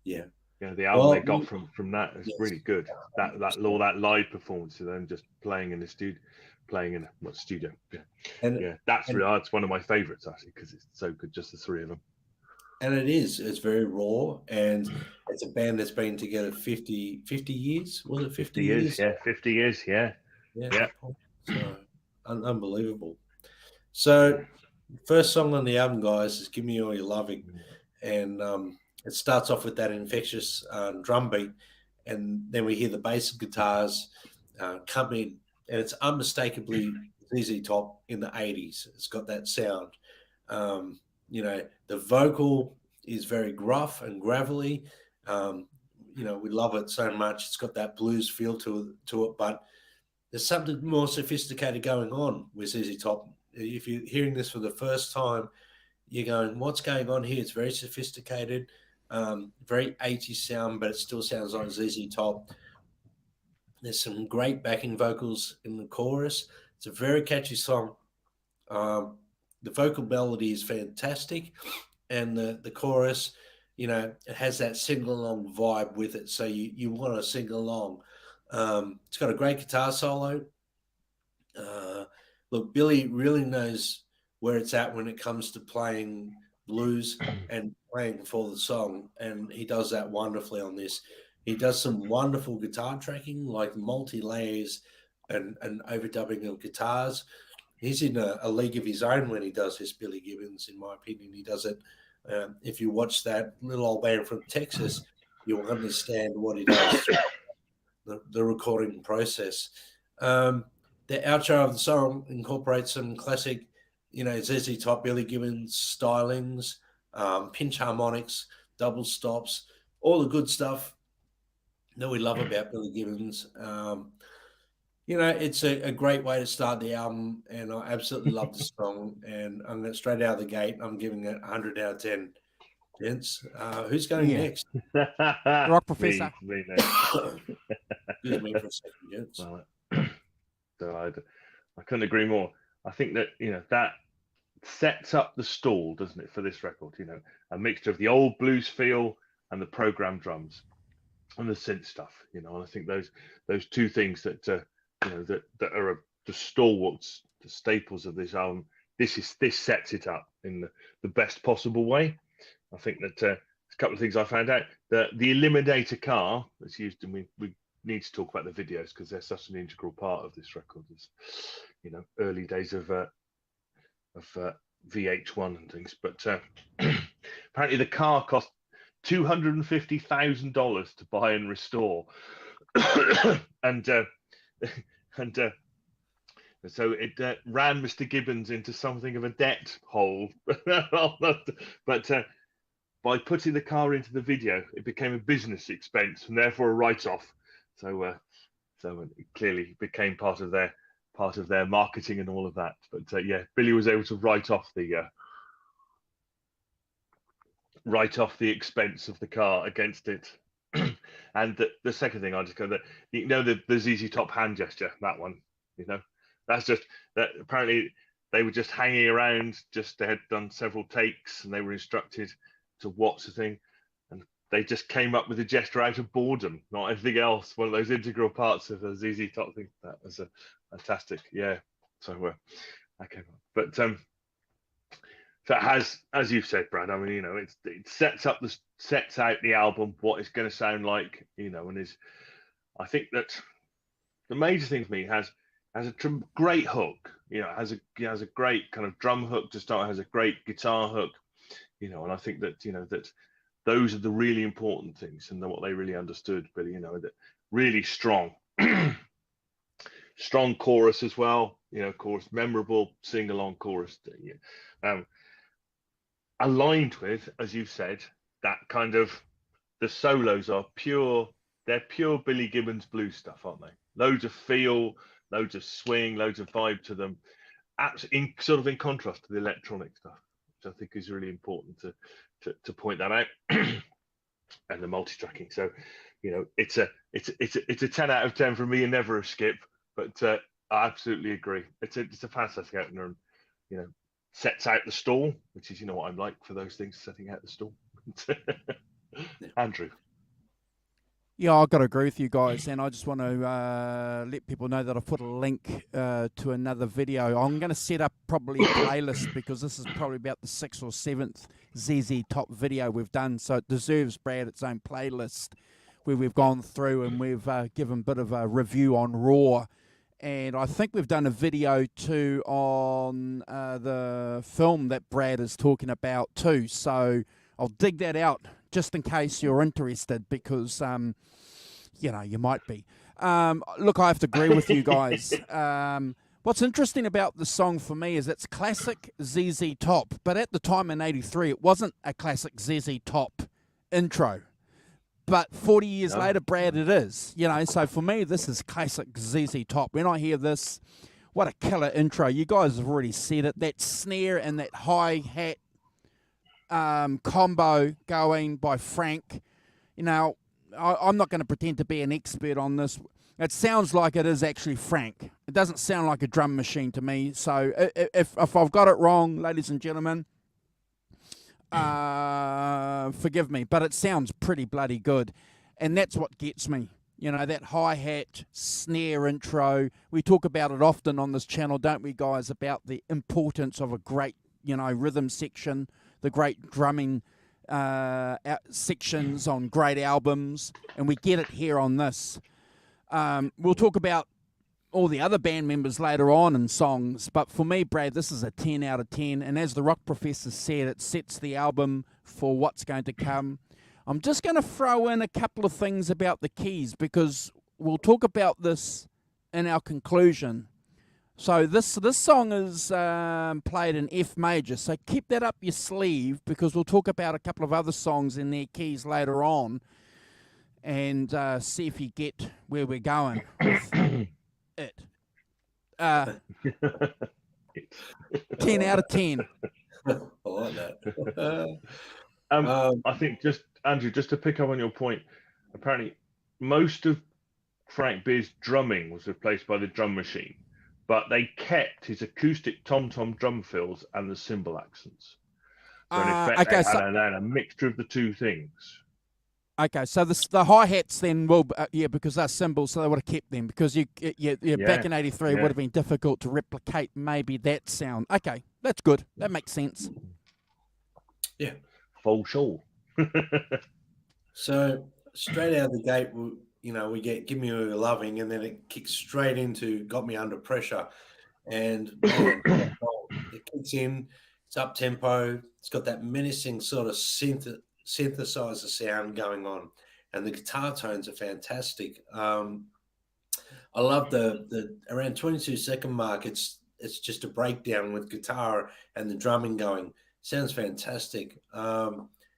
Yeah. The album they got from that is really good. That live performance of them just playing in the studio, studio. That's one of my favorites actually, because it's so good, just the three of them. And it's very raw, and it's a band that's been together 50 years. Was it 50 years? Yeah, 50 years. Yeah. So unbelievable. So first song on the album, guys, is "Give Me All Your Loving," and it starts off with that infectious drum beat, and then we hear the bass and guitars come in, and it's unmistakably ZZ Top in the 80s. It's got that sound. The vocal is very gruff and gravelly. We love it so much. It's got that blues feel to it, but there's something more sophisticated going on with ZZ Top. If you're hearing this for the first time, you're going, what's going on here? It's very sophisticated, very 80s sound, but it still sounds like ZZ Top. There's some great backing vocals in the chorus. It's a very catchy song. The vocal melody is fantastic, and the chorus, it has that sing-along vibe with it, so you want to sing along. It's got a great guitar solo. Look, Billy really knows where it's at when it comes to playing blues and playing for the song, and he does that wonderfully on this. He does some wonderful guitar tracking, like multi-layers and overdubbing of guitars. He's in a league of his own when he does this, Billy Gibbons, in my opinion. He does it. If you watch that Little Old Band from Texas, you'll understand what he does, the recording process. The outro of the song incorporates some classic, ZZ Top, Billy Gibbons stylings, pinch harmonics, double stops, all the good stuff that we love about Billy Gibbons. It's a great way to start the album, and I absolutely love the song. And I'm going straight out of the gate. I'm giving it 100 out of 10. Gents, who's going next? Rock Professor. Me next. Excuse me for a second, gents. I couldn't agree more. I think that that sets up the stall, doesn't it, for this record? A mixture of the old blues feel and the programmed drums and the synth stuff. And I think those two things that that are the stalwarts, the staples of this album. This sets it up in the best possible way. I think that a couple of things I found out. The Eliminator car that's used, and we need to talk about the videos because they're such an integral part of this record. As early days of VH1 and things. But apparently the car cost $250,000 to buy and restore. and so it ran Mr. Gibbons into something of a debt hole. But by putting the car into the video, it became a business expense and therefore a write-off. So it clearly became part of their marketing and all of that. But yeah, Billy was able to write off the expense of the car against it. And the second thing I just go that the ZZ Top hand gesture, that one, that's just that apparently they were just hanging around, they had done several takes and they were instructed to watch the thing, and they just came up with a gesture out of boredom, not anything else. One of those integral parts of the ZZ Top thing. That was a fantastic, yeah. So that came up, but so it has, as you've said, Brad. I mean, it sets out the album, what it's going to sound like, and I think that the major thing for me has a great hook, has a great kind of drum hook to start, has a great guitar hook, and I think that that those are the really important things and what they really understood. But that really strong chorus as well, chorus, memorable sing along chorus, aligned with, as you've said, that kind of, the solos are they're pure Billy Gibbons blues stuff, aren't they? Loads of feel, loads of swing, loads of vibe to them, sort of in contrast to the electronic stuff, which I think is really important to point that out. And the multi-tracking. So, it's a 10 out of 10 for me and never a skip. But I absolutely agree. It's a fantastic opener, and sets out the stall, which is what I'm like for those things, setting out the stall. Andrew. Yeah, I've got to agree with you guys, and I just want to let people know that I've put a link to another video. I'm going to set up probably a playlist because this is probably about the 6th or 7th ZZ Top video we've done, so it deserves, Brad, its own playlist where we've gone through and we've given a bit of a review on Raw. And I think we've done a video too on the film that Brad is talking about too. So I'll dig that out just in case you're interested, because, you might be. Look, I have to agree with you guys. What's interesting about the song for me is it's classic ZZ Top, but at the time in '83, it wasn't a classic ZZ Top intro. But 40 years later, Brad, it is. So for me, this is classic ZZ Top. When I hear this, what a killer intro. You guys have already said it. That snare and that hi-hat combo going by Frank. I'm not going to pretend to be an expert on this. It sounds like it is actually Frank. It doesn't sound like a drum machine to me. So if I've got it wrong, ladies and gentlemen, forgive me, but it sounds pretty bloody good, and that's what gets me. That hi-hat snare intro. We talk about it often on this channel, don't we, guys, about the importance of a great rhythm section, the great drumming sections on great albums, and we get it here on this. We'll talk about all the other band members later on in songs, but for me, Brad, this is a 10 out of 10, and as the Rock Professor said, it sets the album for what's going to come. I'm just going to throw in a couple of things about the keys, because we'll talk about this in our conclusion. So this song is played in F major, so keep that up your sleeve, because we'll talk about a couple of other songs in their keys later on, and see if you get where we're going with it. 10 out of 10. I like that. I think, just Andrew, just to pick up on your point, apparently most of Frank Beer's drumming was replaced by the drum machine, but they kept his acoustic tom-tom drum fills and the cymbal accents. So in effect, they had a mixture of the two things. Okay, so the hi-hats then will, because they're cymbals, so they would have kept them, because back in '83 it would have been difficult to replicate maybe that sound. Okay, that's good. That makes sense. Yeah. Full show. So straight out of the gate, we get Give Me All Your Loving, and then it kicks straight into Got Me Under Pressure. And man, it kicks in, it's up-tempo, it's got that menacing sort of synthesizer sound going on. and the guitar tones are fantastic. I love the around 22-second mark. It's just a breakdown with guitar and the drumming going. Sounds fantastic.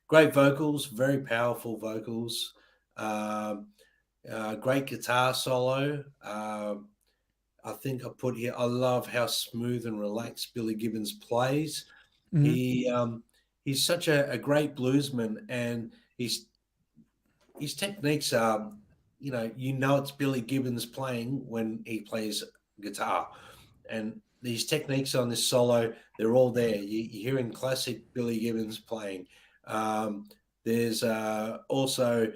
Great vocals, very powerful vocals. Great guitar solo. I think I put here. I love how smooth and relaxed Billy Gibbons plays. Mm-hmm. He's such a great bluesman, and his techniques are, you know it's Billy Gibbons playing when he plays guitar, and these techniques on this solo, they're all there. You're hearing classic Billy Gibbons playing. There's also,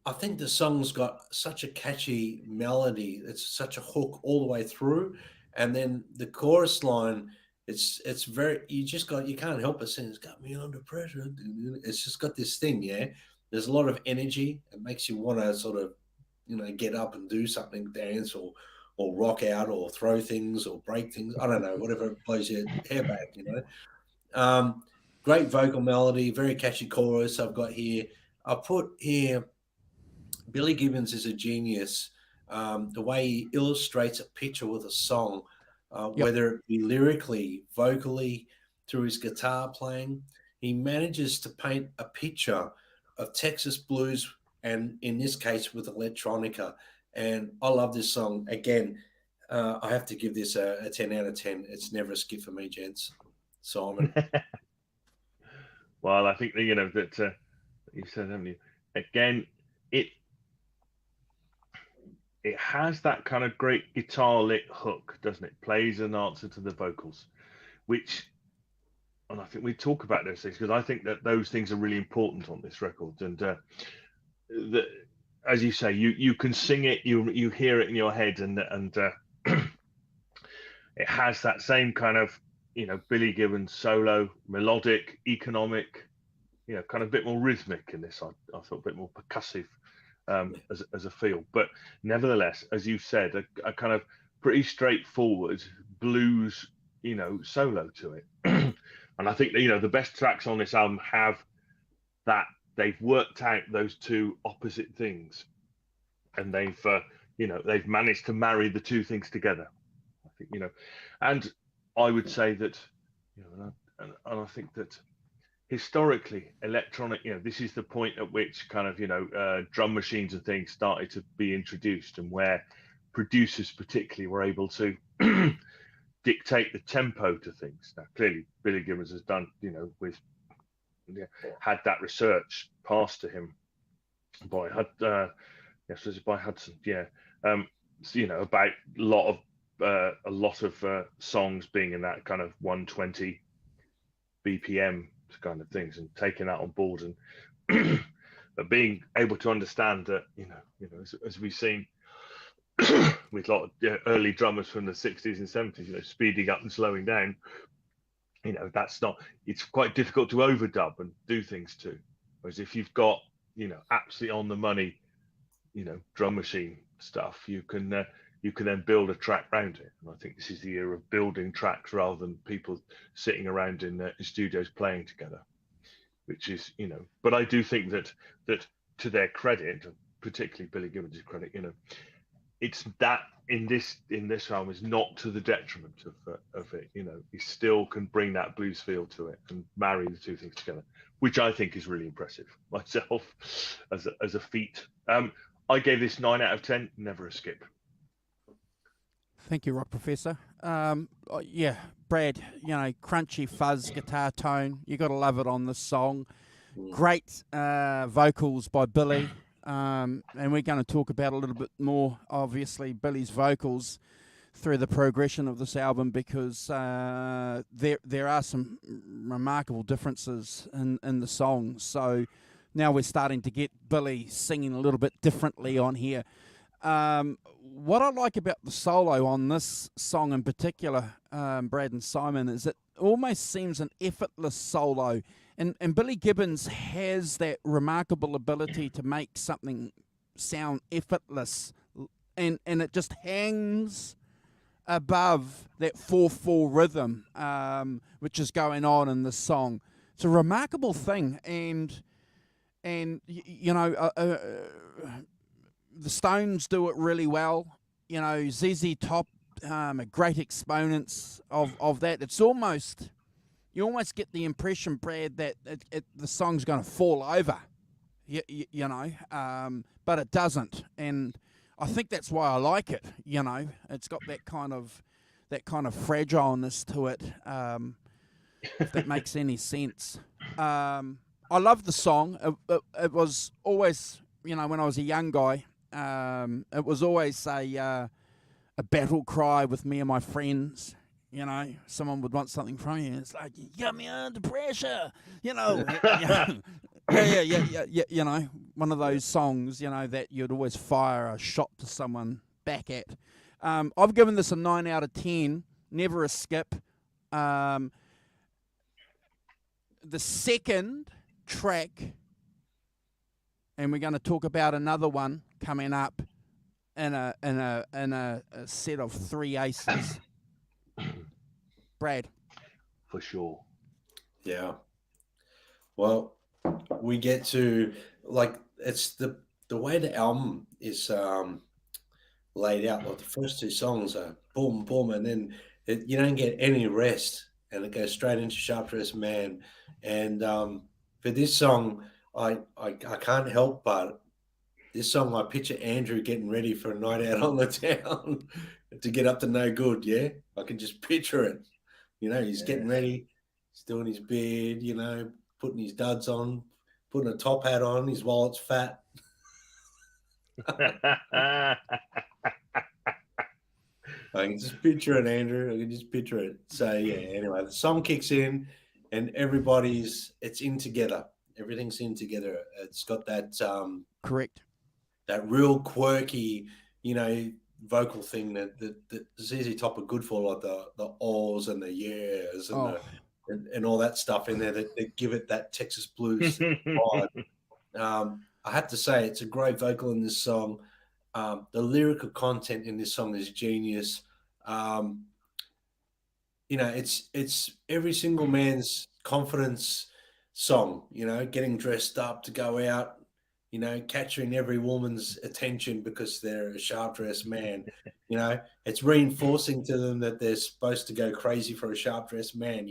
I think the song's got such a catchy melody. It's such a hook all the way through, and then the chorus line. It's very, you can't help but sing. It's got me under pressure. It's just got this thing, yeah. There's a lot of energy. It makes you want to sort of, get up and do something, dance or rock out or throw things or break things. I don't know, whatever blows your hair back, Great vocal melody, very catchy chorus. I've got here. I put here, Billy Gibbons is a genius. The way he illustrates a picture with a song, Yep. whether it be lyrically, vocally, through his guitar playing, he manages to paint a picture of Texas blues, and in this case with electronica. And I love this song. Again, I have to give this a 10 out of 10. It's never a skip for me, gents. Simon. Well, I think that you said, haven't you? Again, it has that kind of great guitar lit hook, doesn't it? Plays an answer to the vocals, and I think we talk about those things because I think that those things are really important on this record. And as you say, you can sing it, you hear it in your head, and it has that same kind of Billy Gibbons solo, melodic, economic, kind of a bit more rhythmic in this. I thought a bit more percussive. As a feel, but nevertheless, as you said, a kind of pretty straightforward blues, solo to it. And I think that the best tracks on this album have that they've worked out those two opposite things, and they've managed to marry the two things together. I think and I would say that and I think that historically, electronic, this is the point at which kind of, drum machines and things started to be introduced, and where producers particularly were able to dictate the tempo to things. Now, clearly, Billy Gibbons has done, had that research passed to him by Hudson, about a lot of songs being in that kind of 120 BPM kind of things, and taking that on board, and but being able to understand that as we've seen with a lot of early drummers from the 60s and 70s, speeding up and slowing down, it's quite difficult to overdub and do things to. Whereas if you've got absolutely on the money drum machine stuff, you can then build a track around it. And I think this is the era of building tracks rather than people sitting around in studios playing together, which is, but I do think that to their credit, particularly Billy Gibbons' credit, it's that in this album is not to the detriment of it. He still can bring that blues feel to it and marry the two things together, which I think is really impressive myself as a feat. I gave this 9 out of 10, never a skip. Thank you, Rock Professor. Yeah, Brad, crunchy fuzz guitar tone. You got to love it on this song. Great vocals by Billy. And we're going to talk about a little bit more, obviously, Billy's vocals through the progression of this album, because there are some remarkable differences in the songs. So now we're starting to get Billy singing a little bit differently on here. What I like about the solo on this song in particular, Brad and Simon, is it almost seems an effortless solo. And Billy Gibbons has that remarkable ability to make something sound effortless, and it just hangs above that 4/4 rhythm, which is going on in the song. It's a remarkable thing, and and the Stones do it really well. ZZ Top, are great exponents of that. It's almost you almost get the impression, Brad, that the song's going to fall over. But it doesn't, and I think that's why I like it. It's got that kind of fragileness to it. If that makes any sense. I love the song. It was always, when I was a young guy, it was always a battle cry with me and my friends. Someone would want something from you. It's like, you got me under pressure. Yeah. One of those songs, that you'd always fire a shot to someone back at. I've given this a 9 out of 10. Never a skip. The second track, and we're going to talk about another one coming up in a set of 3 aces. Brad. For sure. Yeah. Well, we get to it's the way the album is laid out. Like the first 2 songs are boom, boom, and then you don't get any rest, and it goes straight into Sharp Dressed Man. And for this song, I can't help but this song. I picture Andrew getting ready for a night out on the town to get up to no good. Yeah, I can just picture it. He's getting ready, he's doing his beard. Putting his duds on, putting a top hat on. His wallet's fat. I can just picture it, Andrew. I can just picture it. So yeah. Anyway, the song kicks in, and it's in together. Everything's in together. It's got that correct, that real quirky, vocal thing that ZZ Top are good for, like the ahs and the yeahs and all that stuff in there that give it that Texas blues vibe. I have to say, it's a great vocal in this song. The lyrical content in this song is genius. It's every single man's confidence song. Getting dressed up to go out. Capturing every woman's attention because they're a sharp dressed man. It's reinforcing to them that they're supposed to go crazy for a sharp dressed man.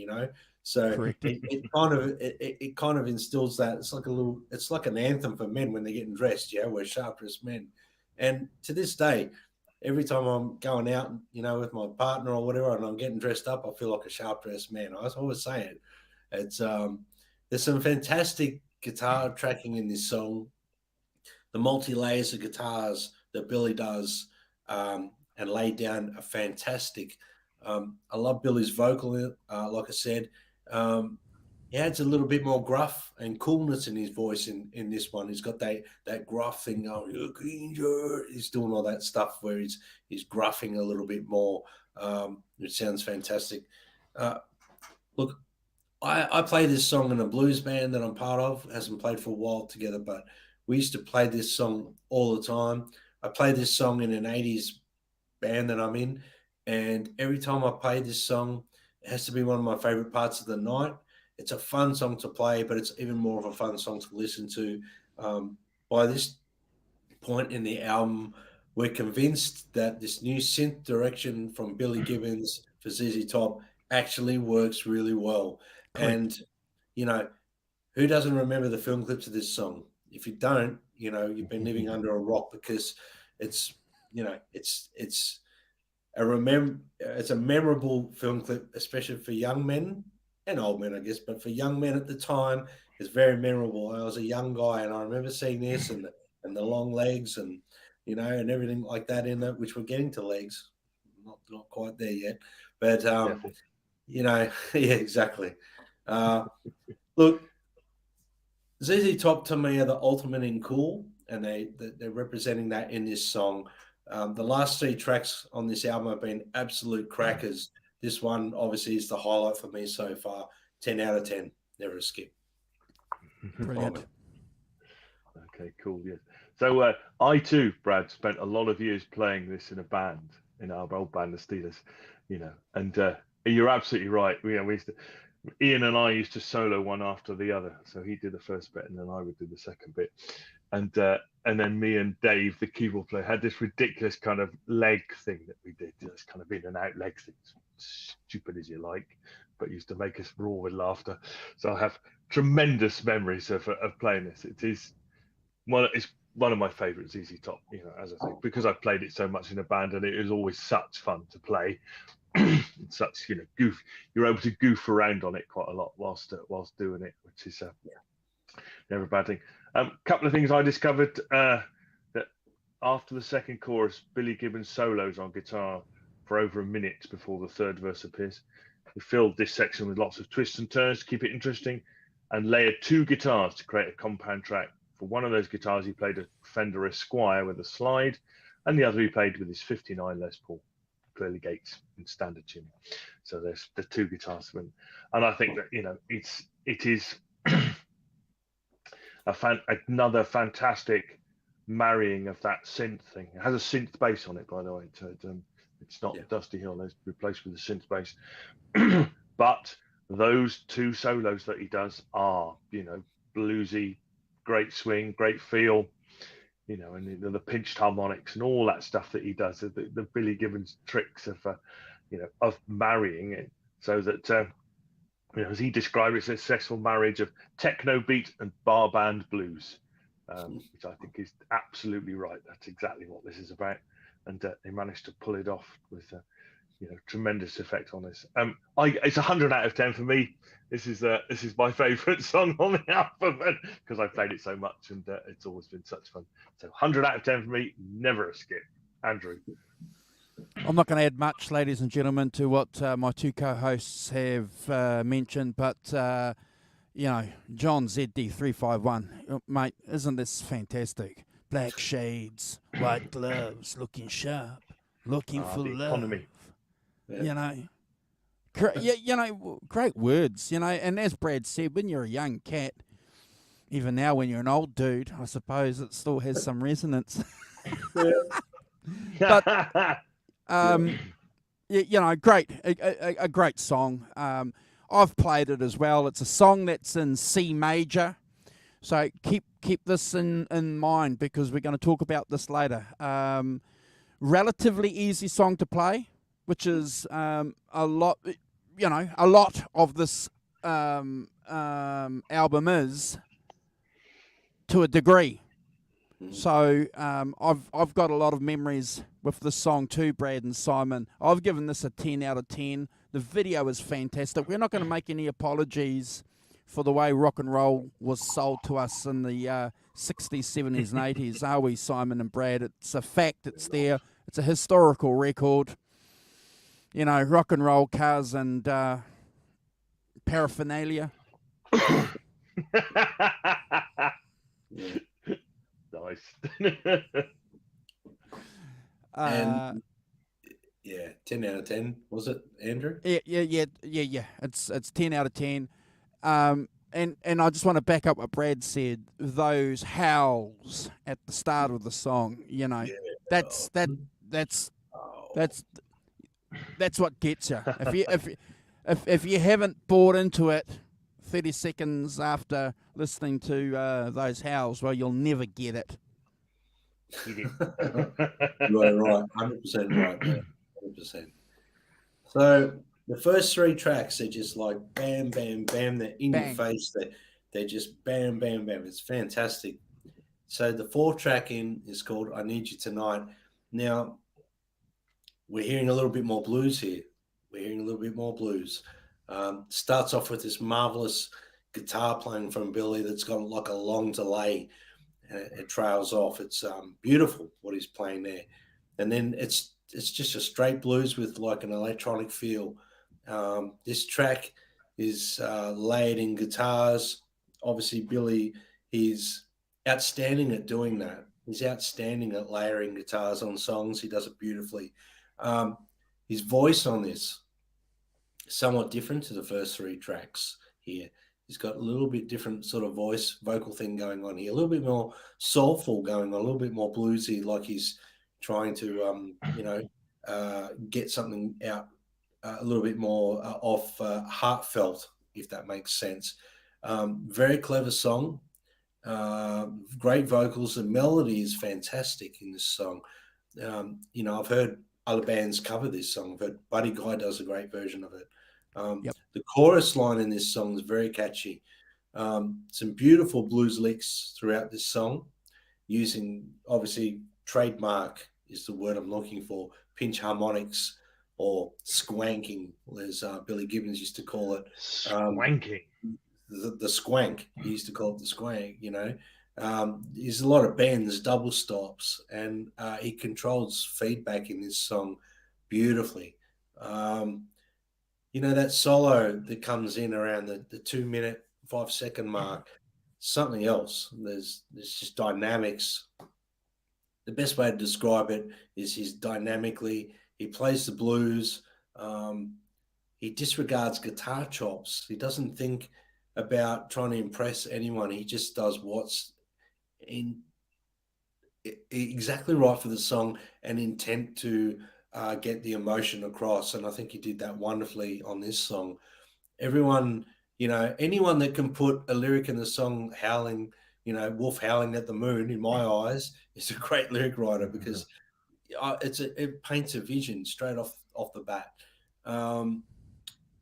So it kind of instills that. It's like an anthem for men when they're getting dressed. Yeah, we're sharp dressed men. And to this day, every time I'm going out, with my partner or whatever, and I'm getting dressed up, I feel like a sharp dressed man. I always say it. It's there's some fantastic guitar tracking in this song. The multi-layers of guitars that Billy does and laid down are fantastic. I love Billy's vocal, like I said. He adds a little bit more gruff and coolness in his voice in this one. He's got that gruff thing going. He's doing all that stuff where he's gruffing a little bit more. It sounds fantastic. Look, I play this song in a blues band that I'm part of. It hasn't played for a while together, but we used to play this song all the time. I play this song in an 80s band that I'm in, and every time I play this song, it has to be one of my favorite parts of the night. It's a fun song to play, but it's even more of a fun song to listen to. By this point in the album, we're convinced that this new synth direction from Billy Gibbons for ZZ Top actually works really well. Correct. And, who doesn't remember the film clips of this song? If you don't, you've been living under a rock, because it's a memorable film clip, especially for young men and old men, I guess. But for young men at the time, it's very memorable. I was a young guy, and I remember seeing this and the long legs and and everything like that in it, which we're getting to legs, not quite there yet, but yeah, exactly. Look. ZZ Top to me are the ultimate in cool, and they're representing that in this song. The last 3 tracks on this album have been absolute crackers. This one obviously is the highlight for me so far. 10 out of 10, never a skip. Brilliant. Okay, cool. Yes. So I too, Brad, spent a lot of years playing this in a band, in our old band, the Steelers. And you're absolutely right. We used to. Ian and I used to solo one after the other. So he did the first bit, and then I would do the second bit. And then me and Dave, the keyboard player, had this ridiculous kind of leg thing that we did, just kind of in and out leg things, stupid as you like, but used to make us roar with laughter. So I have tremendous memories of playing this. It's one of my favourites, ZZ Top. As I say, because I've played it so much in a band, and it is always such fun to play. Such goof. You're able to goof around on it quite a lot whilst doing it, which is never a bad thing. Couple of things I discovered that after the second chorus, Billy Gibbons solos on guitar for over a minute before the third verse appears. We filled this section with lots of twists and turns to keep it interesting, and layered 2 guitars to create a compound track. For one of those guitars, he played a Fender Esquire with a slide, and the other he played with his 59 Les Paul, clearly Gates in standard tuning. So there's the 2 guitars, and I think that it is another fantastic marrying of that synth thing. It has a synth bass on it, by the way. It's not Dusty Hill; it's replaced with a synth bass. But those 2 solos that he does are, bluesy, great swing, great feel. And the pinched harmonics and all that stuff that he does, the Billy Gibbons tricks of marrying it, so that as he described it, it's a successful marriage of techno beat and bar band blues, which I think is absolutely right. That's exactly what this is about, and they managed to pull it off with tremendous effect on this. It's 100 out of 10 for me. This is my favourite song on the album because I played it so much, and it's always been such fun. So 100 out of 10 for me, never a skip. Andrew. I'm not going to add much, ladies and gentlemen, to what my 2 co-hosts have mentioned, but John ZD351, mate, isn't this fantastic? Black shades, white gloves, looking sharp, looking for love. Economy. Yeah. Great words, and as Brad said, when you're a young cat, even now when you're an old dude, I suppose it still has some resonance. But great, a great song. I've played it as well. It's a song that's in C major, so keep this in mind because we're going to talk about this later. Relatively easy song to play, which is a lot of this album is to a degree. So I've got a lot of memories with this song too, Brad and Simon. I've given this a 10 out of 10. The video is fantastic. We're not going to make any apologies for the way rock and roll was sold to us in the 60s, 70s and 80s, are we, Simon and Brad? It's a fact. It's there. It's a historical record. Rock and roll, cars and paraphernalia. Nice. And 10 out of 10 was it, Andrew? Yeah. It's 10 out of 10. And I just want to back up what Brad said. Those howls at the start of the song, that's what gets you. If you haven't bought into it 30 seconds after listening to those howls, well, you'll never get it. You're right, 100% right there, 100%. So the first 3 tracks, they're just like bam, bam, bam. They're in your face. They're just bam, bam, bam. It's fantastic. So the 4th track is called "I Need You Tonight." Now we're hearing a little bit more blues here. Starts off with this marvelous guitar playing from Billy that's got like a long delay. It trails off. It's beautiful what he's playing there, and then it's just a straight blues with like an electronic feel. This track is layered in guitars. Obviously, Billy, he's outstanding at doing that. He's outstanding at layering guitars on songs. He does it beautifully. His voice on this is somewhat different to the first 3 tracks here. He's got a little bit different sort of vocal thing going on here, a little bit more soulful going on, a little bit more bluesy, like he's trying to, get something out a little bit more heartfelt if that makes sense. Very clever song, great vocals. The melody is fantastic in this song. I've heard other bands cover this song. I've heard Buddy Guy does a great version of it. Yep. The chorus line in this song is very catchy. Some beautiful blues licks throughout this song, using, obviously, trademark is the word I'm looking for, pinch harmonics or squanking, as Billy Gibbons used to call it. Swanking. The squank. He used to call it the squank, there's a lot of bends, double stops, and he controls feedback in this song beautifully. That solo that comes in around the 2 minute, 5 second mark, something else. There's just dynamics. The best way to describe it is he's dynamically, he plays the blues. He disregards guitar chops. He doesn't think about trying to impress anyone. He just does what's exactly right for the song and intent to get the emotion across. And I think he did that wonderfully on this song. Everyone, anyone that can put a lyric in the song howling, wolf howling at the moon, in my eyes, is a great lyric writer, because it paints a vision straight off the bat.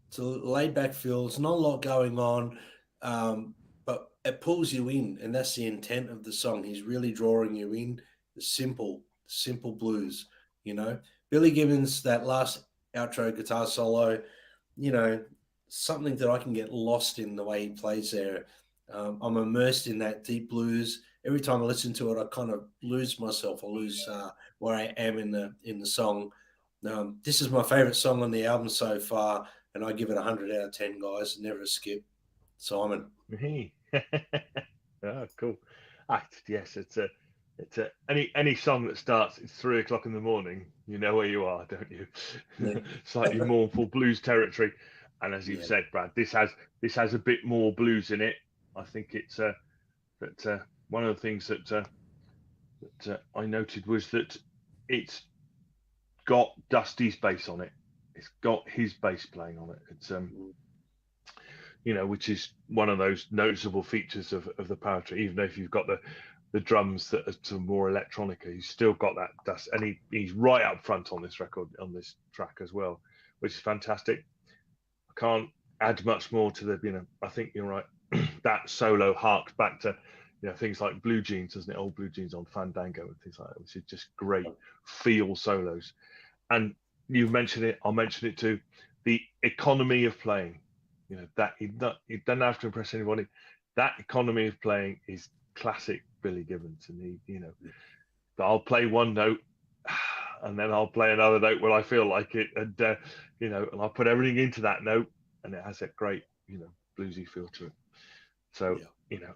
It's a laid back feel. It's not a lot going on, but it pulls you in, and that's the intent of the song. He's really drawing you in. The simple blues. Billy Gibbons, that last outro guitar solo, something that I can get lost in the way he plays there. I'm immersed in that deep blues. Every time I listen to it, I kind of lose myself. I lose where I am in the song. This is my favorite song on the album so far, and I give it 100 out of 10, guys. Never a skip. Simon. Oh, cool. Yes, it's any song that starts, it's 3 o'clock in the morning. You know where you are, don't you? Yeah. Slightly mournful blues territory. And as you've said, Brad, this has a bit more blues in it. I think it's that one of the things that I noted was that it's got Dusty's bass on it. It's got his bass playing on it. It's which is one of those noticeable features of the poetry. Even if you've got the drums that are some more electronica, he's still got that dust, and he's right up front on this record, on this track as well, which is fantastic. I can't add much more to the, I think you're right. That solo harks back to, things like Blue Jeans, doesn't it? Old Blue Jeans on Fandango and things like that, which is just great feel solos. And you've mentioned it, I'll mention it too, the economy of playing. That he doesn't have to impress anybody. That economy of playing is classic Billy Gibbons, and I'll play one note, and then I'll play another note when I feel like it, and and I'll put everything into that note, and it has that great bluesy feel to it. So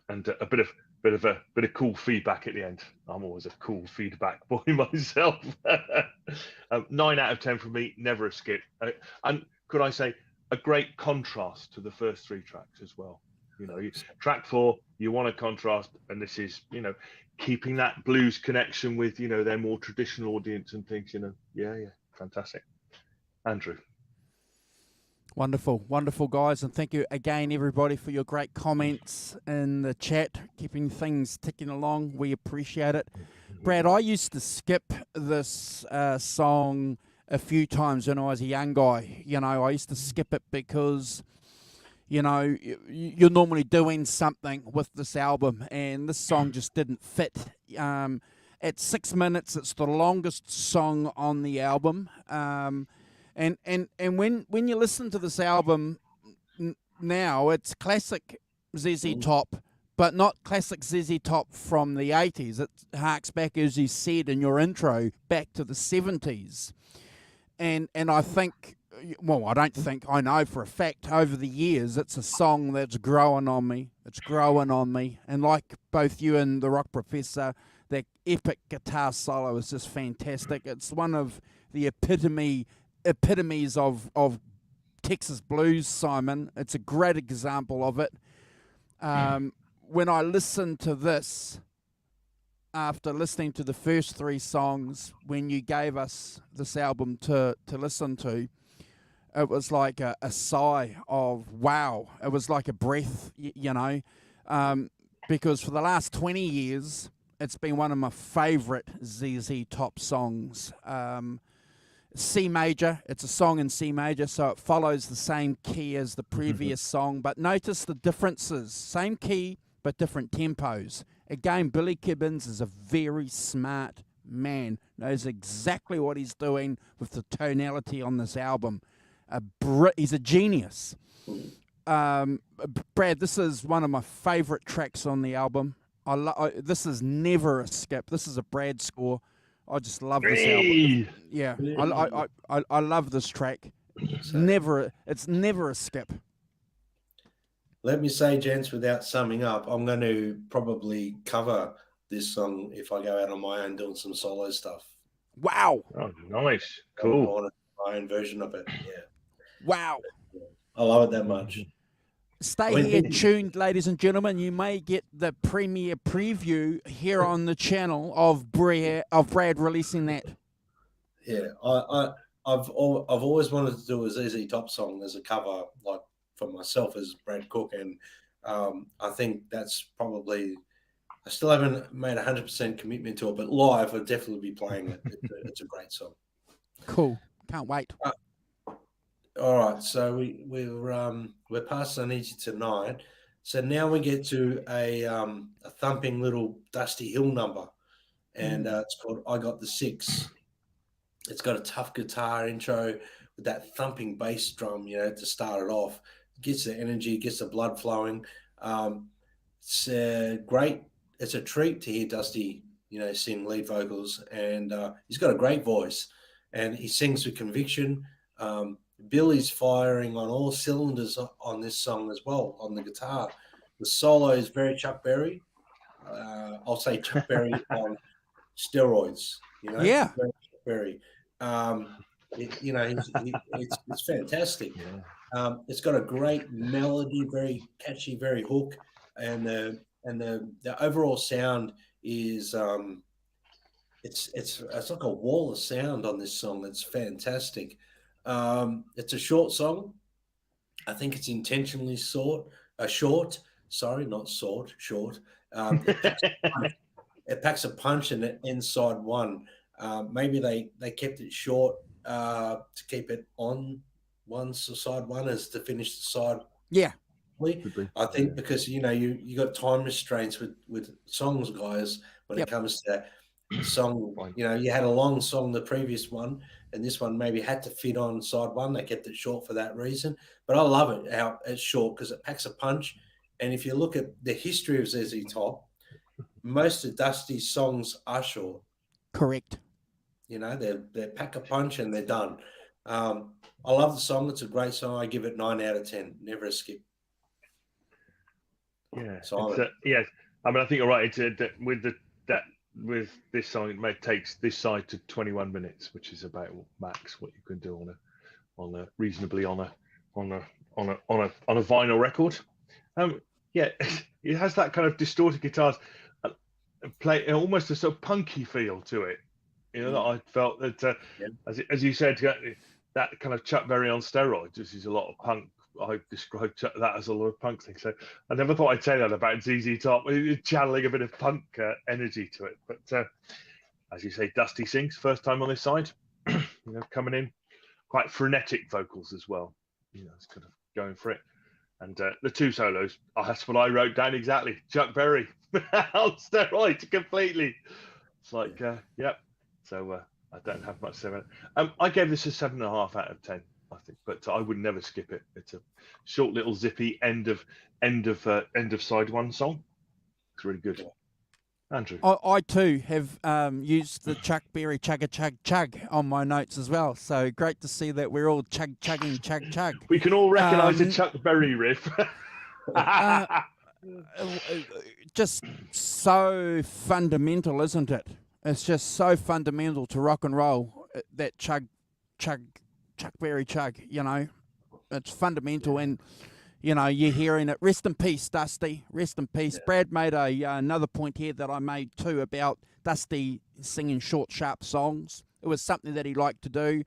and a bit of cool feedback at the end. I'm always a cool feedback boy myself. 9 out of 10 from me, never a skip. And could I say, a great contrast to the first 3 tracks as well. Track 4, you want a contrast, and this is, keeping that blues connection with, their more traditional audience and things, fantastic. Andrew. Wonderful, guys, and thank you again, everybody, for your great comments in the chat, keeping things ticking along. We appreciate it. Brad, I used to skip this song a few times when I was a young guy. I used to skip it because, you're normally doing something with this album, and this song just didn't fit. At 6 minutes, it's the longest song on the album. And when you listen to this album now, it's classic ZZ Top, but not classic ZZ Top from the 80s. It harks back, as you said in your intro, back to the 70s. And I think, well, I don't think, I know for a fact, over the years, it's a song that's growing on me. It's growing on me. And like both you and the Rock Professor, that epic guitar solo is just fantastic. It's one of the epitomes of Texas blues, Simon. It's a great example of it. When I listened to this, after listening to the first 3 songs, when you gave us this album to listen to, it was like a sigh of wow. It was like a breath, because for the last 20 years, it's been one of my favourite ZZ Top songs. C major, it's a song in C major, so it follows the same key as the previous song, but notice the differences. Same key, but different tempos. Again, Billy Gibbons is a very smart man, knows exactly what he's doing with the tonality on this album. He's a genius. Brad, this is one of my favourite tracks on the album. This is never a skip. This is a Brad score. I just love this album. Yeah, I love this track. It's never a skip. Let me say, gents, without summing up, I'm going to probably cover this song if I go out on my own doing some solo stuff. Wow. Oh, nice. Cool. I want my own version of it. Yeah. Wow. I love it that much. Stay here tuned, ladies and gentlemen. You may get the premiere preview here on the channel of Brad releasing that. Yeah, I've always wanted to do a ZZ Top song as a cover, like for myself as Brad Cook, and I think that's probably. I still haven't made 100% commitment to it, but live I'll definitely be playing it. It's a great song. Cool, can't wait. All right, so we're past I Need You Tonight. So now we get to a thumping little Dusty Hill number, and it's called I Got the Six. It's got a tough guitar intro with that thumping bass drum, to start it off. Gets the energy, gets the blood flowing. It's great. It's a treat to hear Dusty, sing lead vocals, and he's got a great voice, and he sings with conviction. Billy's firing on all cylinders on this song as well on the guitar. The solo is very Chuck Berry. I'll say Chuck Berry on steroids. Yeah, very Chuck Berry. It's fantastic. Yeah. It's got a great melody, very catchy, very hook, and the overall sound is it's like a wall of sound on this song. It's fantastic. It's a short song. I think it's intentionally short. Sorry, not short. It packs a punch and it ends side one. Maybe they kept it short to keep it on side one as to finish the side. Yeah. I think because you got time restraints with songs, guys, when it comes to song. You had a long song the previous one, and this one maybe had to fit on side one. They kept it short for that reason. But I love it how it's short because it packs a punch. And if you look at the history of ZZ Top, most of Dusty's songs are short. Correct. They pack a punch and they're done. I love the song. It's a great song. I give it 9 out of 10. Never a skip. Yeah. Yes. I mean, I think you're right. It's with this song, it takes this side to 21 minutes, which is about max what you can do on a reasonably on a vinyl record. It has that kind of distorted guitars, play almost a sort of punky feel to it. That I felt that as you said, that kind of Chuck Berry on steroids. This is a lot of punk. I described that as a lot of punk thing. So I never thought I'd say that about ZZ Top, channeling a bit of punk energy to it. But as you say, Dusty sings first time on this side, coming in quite frenetic vocals as well. It's kind of going for it. And the two solos, that's what I wrote down exactly. Chuck Berry on steroids completely. It's like, yep. So I don't have much to say about it. I gave this a 7.5 out of 10. I think, but I would never skip it. It's a short, little, zippy end of side one song. It's really good. Andrew, I too have used the Chuck Berry chugga chug chug on my notes as well. So great to see that we're all chugging chug chug. We can all recognise the Chuck Berry riff. Just so fundamental, isn't it? It's just so fundamental to rock and roll. That chug Berry chug, it's fundamental, and you're hearing it. Rest in peace, Dusty. Rest in peace. Yeah. Brad made another point here that I made too about Dusty singing short, sharp songs. It was something that he liked to do,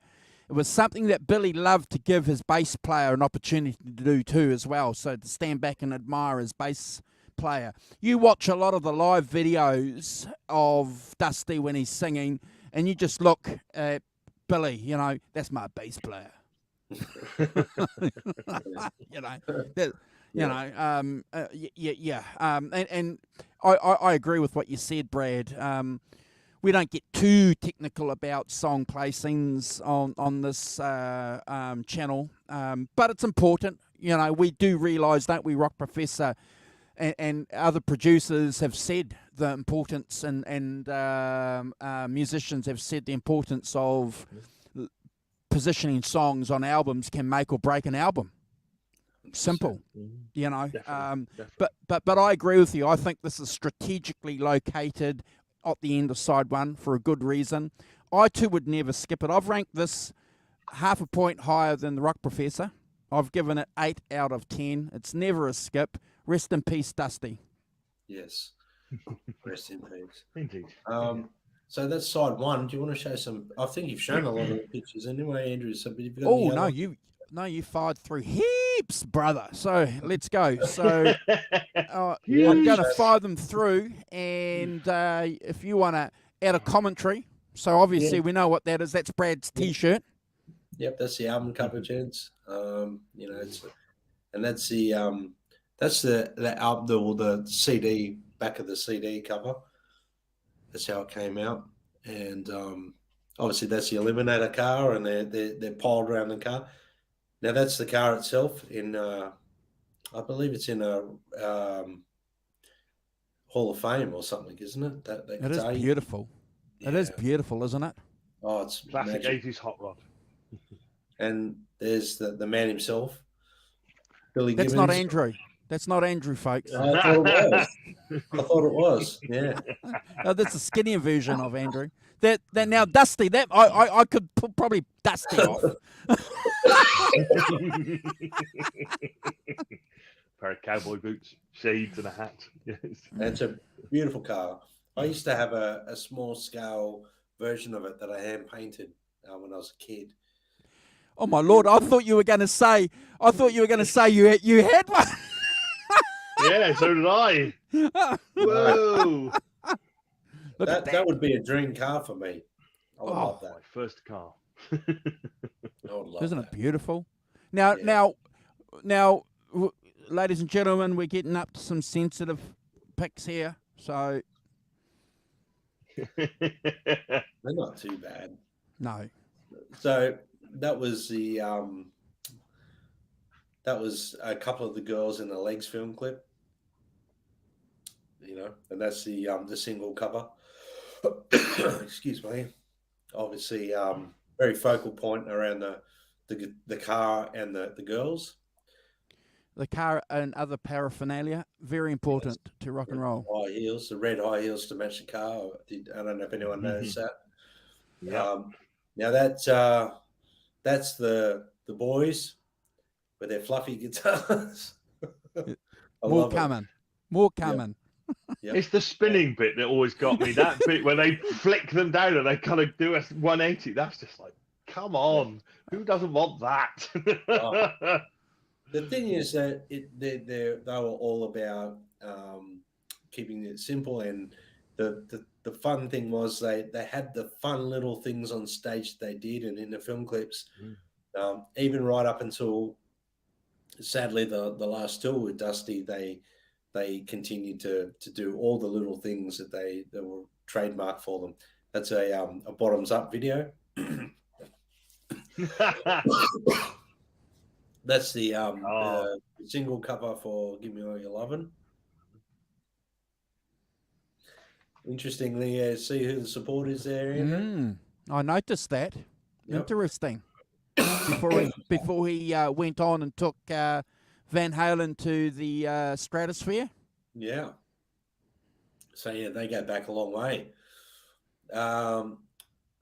it was something that Billy loved to give his bass player an opportunity to do too as well. So to stand back and admire his bass player. You watch a lot of the live videos of Dusty when he's singing, and you just look at Billy, you know, that's my bass player. You know, that, you know, yeah. And I agree with what you said, Brad. We don't get too technical about song placings on this channel, but it's important. You know, we do realise, don't we, Rock Professor, and other producers have said the importance, and musicians have said the importance of positioning songs on albums can make or break an album. Simple, you know. Definitely. But I agree with you. I think this is strategically located at the end of side one for a good reason. I too would never skip it. I've ranked this half a point higher than the Rock Professor. I've given it 8 out of 10. It's never a skip. Rest in peace, Dusty. Yes. Rest in peace. Indeed. So that's side one. Do you want to show some? I think you've shown a lot of the pictures anyway, Andrew. So, but you've got Oh no, you fired through heaps, brother. So let's go. So I'm going to fire them through, and if you want to add a commentary. So obviously we know what that is. That's Brad's T-shirt. Yep, that's the album cover, gents. You know, and that's the album, the CD, back of the CD cover. That's how it came out, and obviously that's the Eliminator car, and they're piled around the car. Now that's the car itself. I believe it's in a Hall of Fame or something, isn't it? That it is beautiful. Yeah. It is beautiful, isn't it? Oh, it's Classic magic. 80s hot rod. And there's the man himself, Billy That's Gibbons. not Andrew. That's not Andrew, folks. I thought it was. I thought it was. Yeah. Oh, that's a skinnier version of Andrew. That now Dusty. That I could probably Dusty off. Pair of cowboy boots, shades, and a hat. Yes. It's a beautiful car. I used to have a small scale version of it that I hand painted when I was a kid. Oh my lord! I thought you were going to say you had one. Yeah, so did I. Whoa! That would be a dream car for me. I would love that. My first car. I would love Isn't that. it beautiful? Now, ladies and gentlemen, we're getting up to some sensitive pics here. So They're not too bad. no. So that was that was a couple of the girls in the Legs film clip. You know, and that's the single cover. Excuse me. Obviously, very focal point around the car and the girls. The car and other paraphernalia, very important to rock and roll. High heels, the red high heels to match the car. I don't know if anyone knows that. Yeah. Now that's the boys with their fluffy guitars. More coming. More coming. Yep. It's the spinning bit that always got me. That bit where they flick them down and they kind of do a 180. That's just like, come on, who doesn't want that? The thing is that they were all about keeping it simple, and the fun thing was they had the fun little things on stage they did, and in the film clips, even right up until sadly the last tour with Dusty, they continued to do all the little things that were trademarked for them. That's a bottoms up video. That's the single cover for "Give Me All Your Lovin'." Interestingly, see who the support is there. I noticed that. Yep. Interesting. Before he went on and took Van Halen to the stratosphere. Yeah. So yeah, they go back a long way.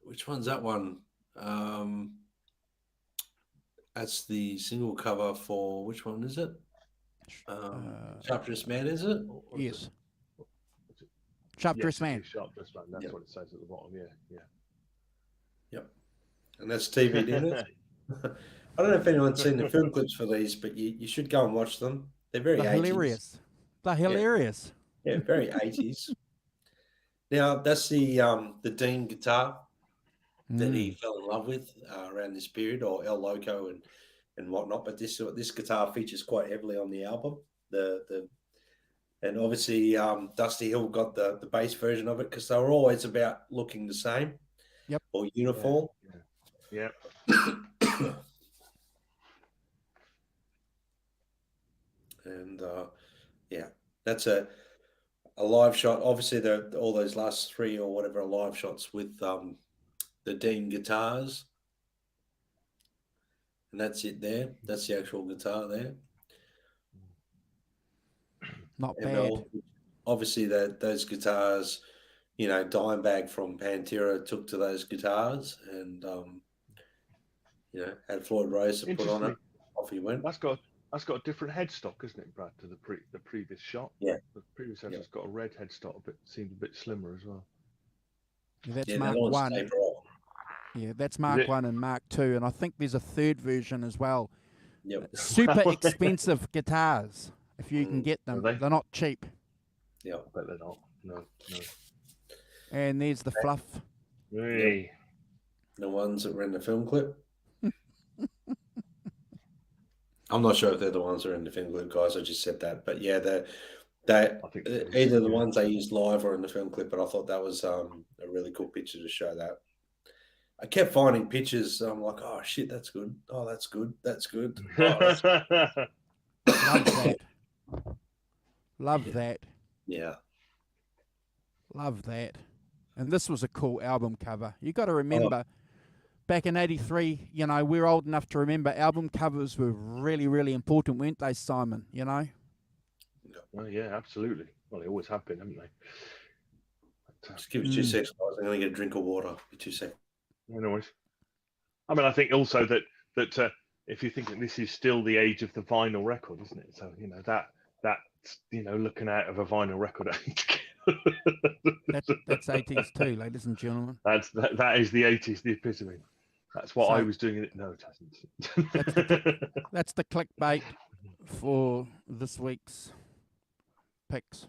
Which one's that one? That's the single cover for which one is it? Sharp Dressed Man, is it? Yes. Sharp Dressed Man. Sharp Dressed Man. That's what it says at the bottom. Yeah. Yep. and that's TV dinners. I don't know if anyone's seen the film clips for these, but you should go and watch them. They're very They're 80s. hilarious. They're hilarious. Yeah, very 80s. Now, that's the Dean guitar that he fell in love with around this period, or El Loco and whatnot. But this guitar features quite heavily on the album. And obviously Dusty Hill got the bass version of it because they were always about looking the same. Yep. Or uniform. Yeah. And that's a live shot. Obviously, all those last three or whatever are live shots with the Dean guitars. And that's it there. That's the actual guitar there. Not And bad. obviously, those guitars, Dimebag from Pantera took to those guitars and, had Floyd Rose to put on it. Off he went. That's got a different headstock, isn't it, Brad, to the previous shot? Yeah. The previous headstock's got a red headstock, seemed a bit slimmer as well. That's Mark 1. Yeah, that's Mark 1 and Mark 2, and I think there's a third version as well. Yep. Super expensive guitars, if you can get them. They're not cheap. Yeah, but they're not. No. And there's the fluff. Hey. The ones that were in the film clip. I'm not sure if they're the ones that are in the film clip, guys. I just said that, but yeah, I think either the ones they used live or in the film clip. But I thought that was a really cool picture to show that. I kept finding pictures. I'm like, oh shit, that's good. Oh, that's good. That's good. Oh, that's good. Love that. Love that. Yeah. Love that. And this was a cool album cover. You got to remember, back in '83, we're old enough to remember album covers were really, really important, weren't they, Simon? Well, yeah, absolutely. Well, they always have been, haven't they? Just give me 2 seconds, guys. I'm going to get a drink of water. 2 seconds. No worries. I mean, I think also that if you think that this is still the age of the vinyl record, isn't it? So that's looking out of a vinyl record age. That's 80s too, ladies and gentlemen. That is the 80s, the epitome. That's what I was doing. No, it hasn't. That's the clickbait for this week's picks.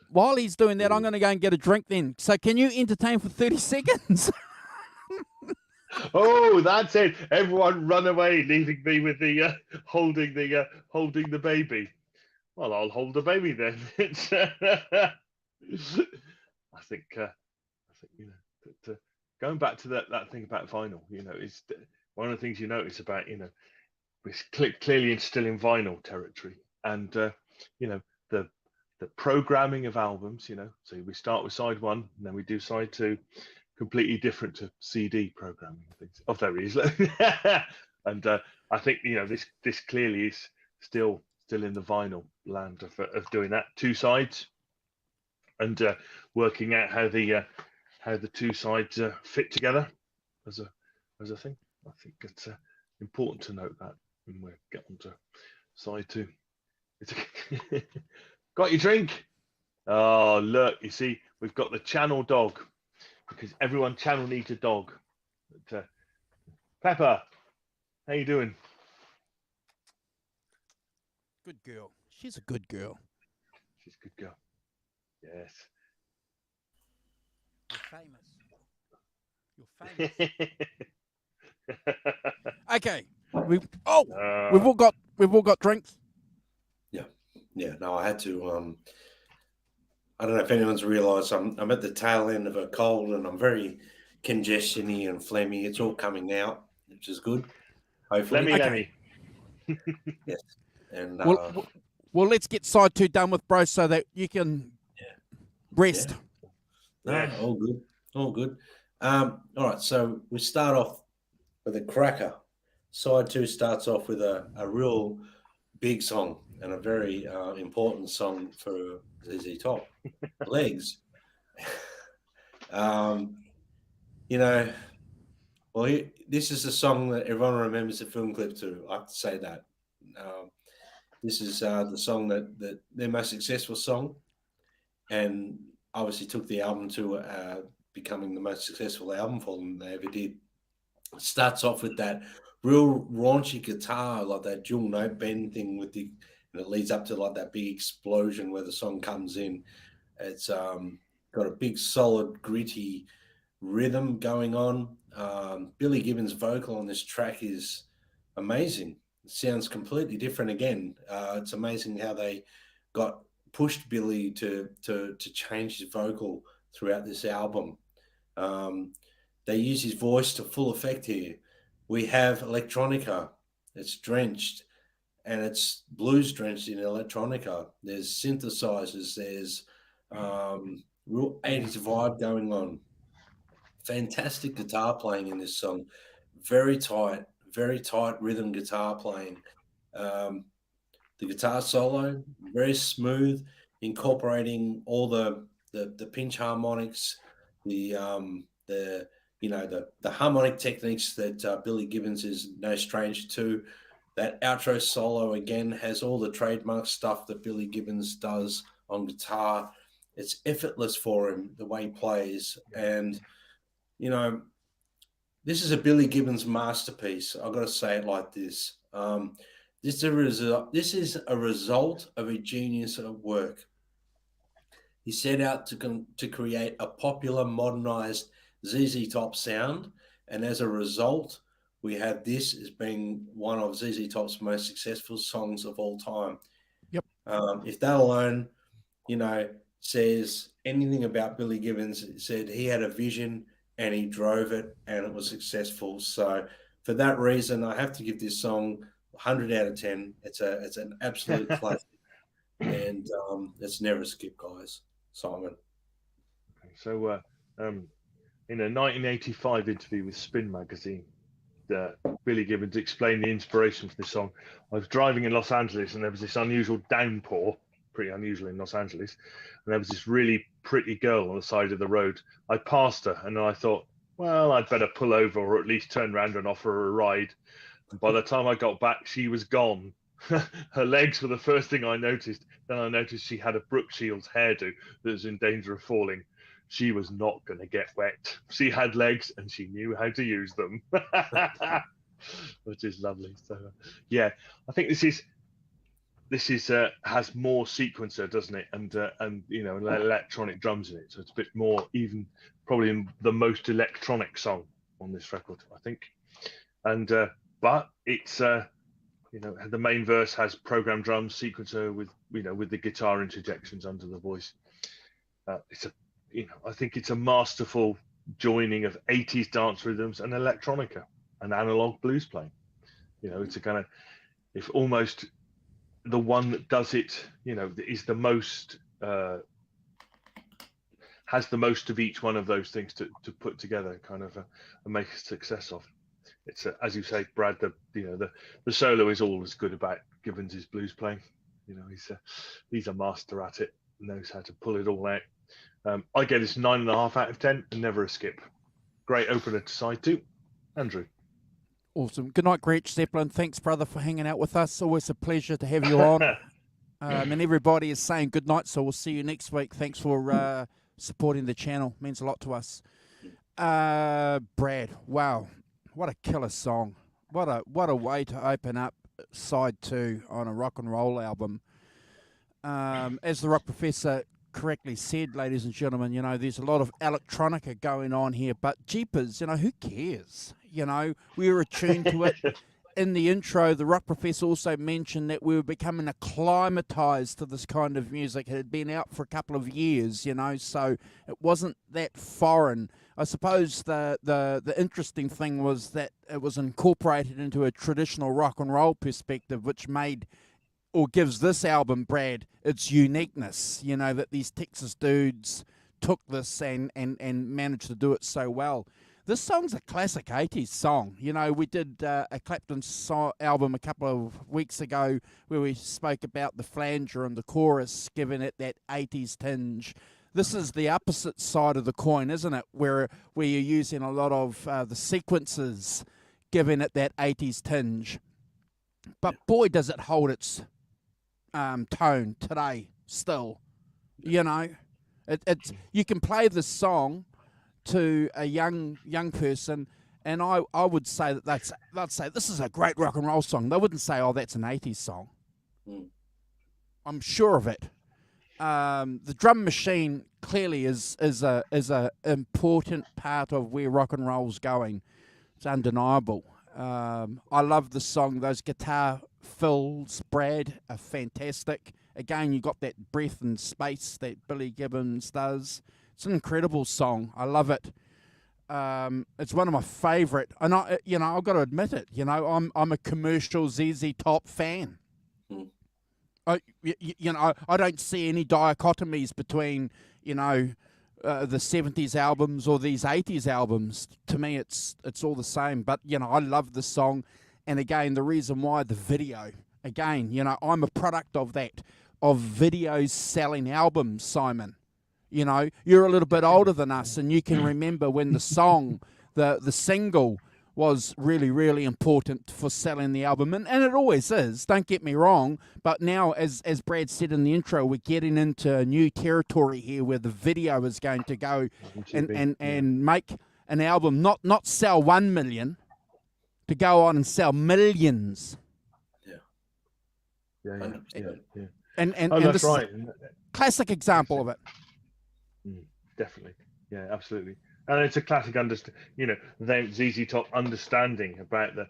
While he's doing that, I'm going to go and get a drink then. So can you entertain for 30 seconds? Oh, that's it. Everyone run away, leaving me with the holding the baby. Well, I'll hold the baby then. It's, I think that, going back to that thing about vinyl, is one of the things you notice about, it's clearly still in vinyl territory, and the programming of albums, so we start with side 1 and then we do side 2, completely different to CD programming things. Oh, there he is. And I think this clearly is still in the vinyl land of doing that 2 sides and working out how the 2 sides fit together as a thing. I think it's important to note that when we get on to side 2. Got your drink? Oh, look, you see, we've got the channel dog, because everyone channel needs a dog. But, Pepper, how you doing? Good girl. She's a good girl. She's a good girl. Yes. You're famous. Okay. We've all got drinks. Yeah, no, I had to. I don't know if anyone's realised I'm at the tail end of a cold and I'm very congestiony and phlegmy. It's all coming out, which is good. Hopefully. Phlegmy. Yes. And well, let's get side 2 done with, bro, so that you can rest. Yeah. No, all good. All good. All right, so we start off with a cracker. Side 2 starts off with a real big song and a very important song for ZZ Top, Legs. This is a song that everyone remembers the film clip to. I have to say that. This is the song that their most successful song, and obviously took the album to becoming the most successful album for them they ever did. It starts off with that real raunchy guitar, like that dual note bend thing and it leads up to like that big explosion where the song comes in. It's got a big, solid, gritty rhythm going on. Billy Gibbons' vocal on this track is amazing. It sounds completely different again. It's amazing how they got pushed Billy to change his vocal throughout this album. Um, they use his voice to full effect here. We have electronica. It's drenched and it's blues drenched in electronica. There's synthesizers. There's real 80s vibe going on. Fantastic guitar playing in this song. Very tight rhythm guitar playing. Um, the guitar solo, very smooth, incorporating all the pinch harmonics, the the harmonic techniques that Billy Gibbons is no stranger to. That outro solo again has all the trademark stuff that Billy Gibbons does on guitar. It's effortless for him the way he plays, and you know this is a Billy Gibbons masterpiece. I've got to say it like this. This is a result of a genius at work. He set out to create a popular, modernized ZZ Top sound, and as a result, we have this as being one of ZZ Top's most successful songs of all time. Yep. If that alone, says anything about Billy Gibbons, it said he had a vision and he drove it, and it was successful. So, for that reason, I have to give this song 100 out of 10. It's an absolute classic, and it's never skip, guys. Simon. So, in a 1985 interview with Spin magazine, Billy Gibbons explained the inspiration for this song. I was driving in Los Angeles, and there was this unusual downpour, pretty unusual in Los Angeles, and there was this really pretty girl on the side of the road. I passed her, and I thought, well, I'd better pull over or at least turn around and offer her a ride. And by the time I got back, she was gone. Her legs were the first thing I noticed. Then I noticed she had a Brooke Shields hairdo that was in danger of falling. She was not going to get wet. She had legs and she knew how to use them, which is lovely. So, yeah, I think this is has more sequencer, doesn't it? And electronic drums in it. So it's a bit more, even probably the most electronic song on this record, I think. And but it's the main verse has programmed drums, sequencer with the guitar interjections under the voice. I think it's a masterful joining of 80s dance rhythms and electronica and analog blues playing. It's a kind of, if almost the one that does it, is the most, has the most of each one of those things to put together, kind of and make a success of. It's as you say, Brad. The solo is always good about Gibbons' blues playing. He's a master at it. Knows how to pull it all out. I gave this 9.5 out of 10, and never a skip. Great opener to side 2. Andrew. Awesome. Good night, Gretch Zeppelin. Thanks, brother, for hanging out with us. Always a pleasure to have you on. And everybody is saying good night, so we'll see you next week. Thanks for supporting the channel. Means a lot to us. Brad, wow. What a killer song. What a way to open up side 2 on a rock and roll album. As the Rock Professor correctly said, ladies and gentlemen, there's a lot of electronica going on here, but jeepers, who cares? We were attuned to it. In the intro, the Rock Professor also mentioned that we were becoming acclimatized to this kind of music. It had been out for a couple of years, so it wasn't that foreign. I suppose the interesting thing was that it was incorporated into a traditional rock and roll perspective, which made or gives this album, Brad, its uniqueness, that these Texas dudes took this and managed to do it so well. This song's a classic 80s song. We did a Clapton album a couple of weeks ago where we spoke about the flanger and the chorus, giving it that 80s tinge. This is the opposite side of the coin, isn't it? Where you're using a lot of the sequences, giving it that 80s tinge. But boy, does it hold its tone today still. It's you can play this song to a young person, and I would say they'd say this is a great rock and roll song. They wouldn't say, oh, that's an 80s song. Mm. I'm sure of it. The drum machine clearly is a important part of where rock and roll's going. It's undeniable. I love the song. Those guitar fills, Brad, are fantastic. Again, you got that breath and space that Billy Gibbons does. It's an incredible song. I love it. It's one of my favourite, and I've got to admit it. I'm a commercial ZZ Top fan. Mm. I don't see any dichotomies between the 70s albums or these 80s albums. To me, it's all the same. But I love the song, and again, the reason why, the video. Again, I'm a product of that, of videos selling albums, Simon. You're a little bit older than us, and you can remember when the song, the single, was really, really important for selling the album. And it always is, don't get me wrong. But now, as Brad said in the intro, we're getting into new territory here where the video is going to go and make an album, not sell 1 million, to go on and sell millions. Yeah. And that's this right. is a classic example of it. Definitely. Yeah, absolutely. And it's a classic ZZ Top understanding about the